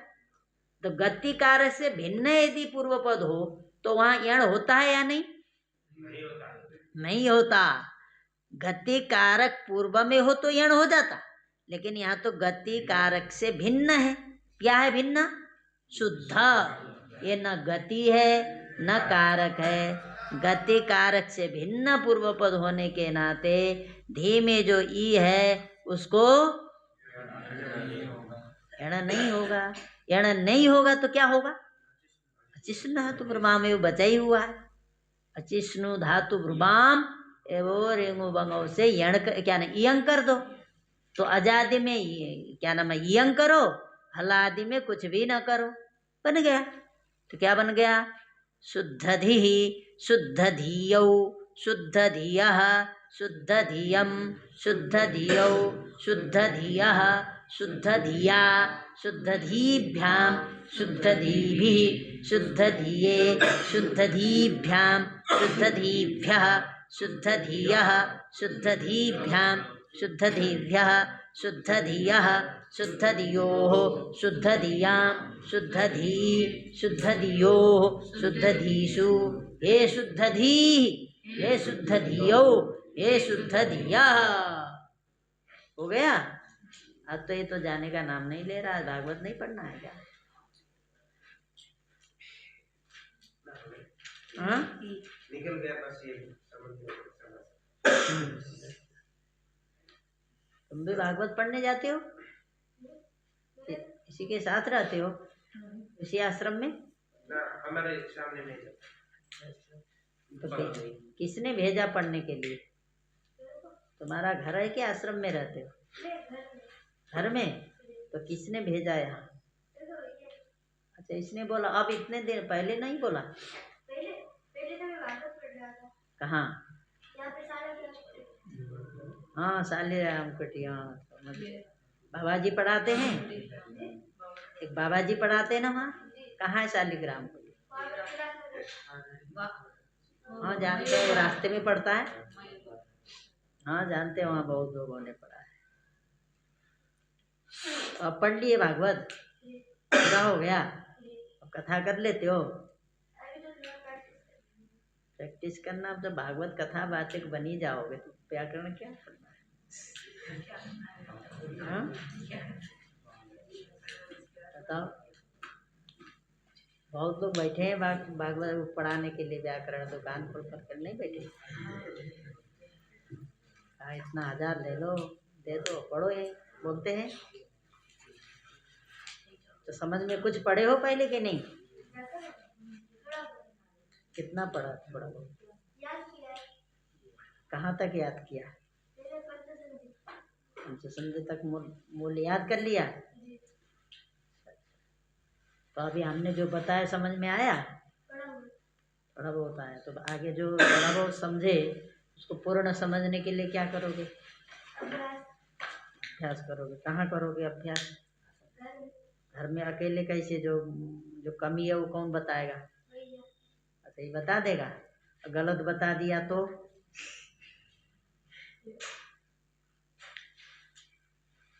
तो गति कारक से भिन्न यदि पूर्व पद हो तो वहां यण होता है या नहीं? नहीं होता। गति कारक पूर्व में हो तो यण हो जाता, लेकिन यहाँ तो गति कारक से भिन्न है। क्या है भिन्न? शुद्ध। ये न गति है न कारक है। गति कारक से भिन्न पूर्व पद होने के नाते धी में जो ई है उसको यण नहीं होगा। यण नहीं होगा तो क्या होगा? अचिष्णु धातु ब्रह्मा में बचा ही हुआ है। अचिष्णु धातु ब्रह्माम एवं रेंगो बंगो से यण क्या ना इयंग कर दो, तो अजादि में क्या नाम है इयंग करो, हलादि में कुछ भी ना करो, बन गया। तो क्या बन गया? शुद्ध धी, शुद्ध धीयौ, शुद्ध धियः, शुद्ध धियम, शुद्ध धियौ, शुद्ध धियः, शुद्ध धिया, शुद्ध धीभ्याम, शुद्ध धीभिः, शुद्ध धिये, शुद्ध धीभ्याम, शुद्ध धीभ्यः, शुद्ध धियः, शुद्ध धीभ्याम, शुद्ध धीभ्यः, शुद्ध धियः, शुद्ध धियोः, शुद्ध धियां, शुद्ध धी, शुद्ध धियोः, शुद्ध धीषु, हे शुद्ध धी, हे शुद्ध धियो, हे शुद्ध धिया। हो गया। अब तो ये तो जाने का नाम नहीं ले रहा है, भागवत नहीं पढ़ना है क्या? हाँ? निकल गया बस ये तुम भी भागवत पढ़ने जाते हो? इसी के साथ रहते हो इसी आश्रम में? ना, हमारे सामने में तो किसने भेजा पढ़ने के लिए? तुम्हारा घर है कि आश्रम में रहते हो? घर में। तो किसने भेजा यहाँ? अच्छा, इसने बोला। अब इतने दिन पहले नहीं बोला? पहले तो मैं भागवत पढ़ रहा था। कहाँ? यहाँ पे सारा हाँ, साले राम कटिया। बाबा जी पढ़ाते हैं, एक बाबा जी पढ़ाते हैं ना वहाँ। कहाँ है शालिग्राम? हाँ जानते हैं, रास्ते में पढ़ता है। हाँ जानते हैं, वहाँ बहुत लोगों ने पढ़ा है। अब पढ़ लिए भागवत, पूरा हो गया। अब कथा कर लेते हो? प्रैक्टिस करना। अब जब भागवत कथा वाचक बनी जाओगे तो व्याकरण क्या पढ़ना है? हाँ बताओ। बहुत लोग बैठे हैं भागवत पढ़ाने के लिए, व्याकरण दुकान खोल कर नहीं बैठे। इतना 1000 ले लो, दे दो, पढ़ो। ये बोलते हैं तो समझ में कुछ पढ़े हो पहले कि नहीं? कितना पढ़ा? थोड़ा बहुत। कहाँ तक याद किया? पंचसंधि तक मूल याद कर लिया। तो अभी हमने जो बताया समझ में आया? थोड़ा बहुत आया। तो आगे जो थोड़ा बहुत समझे उसको पूर्ण समझने के लिए क्या करोगे? अभ्यास करोगे। कहाँ करोगे अभ्यास? घर में अकेले कैसे? जो कमी है वो कौन बताएगा? अच्छा, ये बता देगा। गलत बता दिया तो?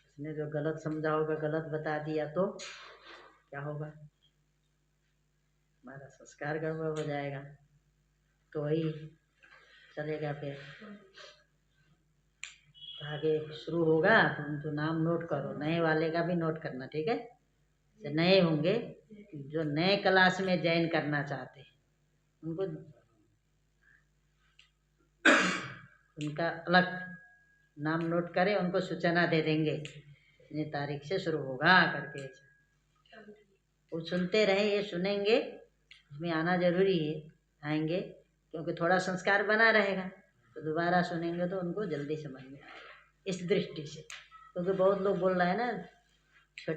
इसने जो गलत समझा होगा, गलत बता दिया तो क्या होगा? हमारा संस्कार गड़बड़ हो जाएगा। तो वही चलेगा। फिर आगे शुरू होगा। तुम तो नाम नोट करो, नए वाले का भी नोट करना, ठीक है? जो नए होंगे, जो नए क्लास में ज्वाइन करना चाहते हैं उनको उनका अलग नाम नोट करें, उनको सूचना दे देंगे इतनी तारीख से शुरू होगा करके। वो सुनते रहे, ये सुनेंगे, उसमें आना जरूरी है, आएंगे क्योंकि थोड़ा संस्कार बना रहेगा तो दोबारा सुनेंगे तो उनको जल्दी समझ में आएगा इस दृष्टि से। क्योंकि बहुत लोग बोल रहे हैं ना छोटे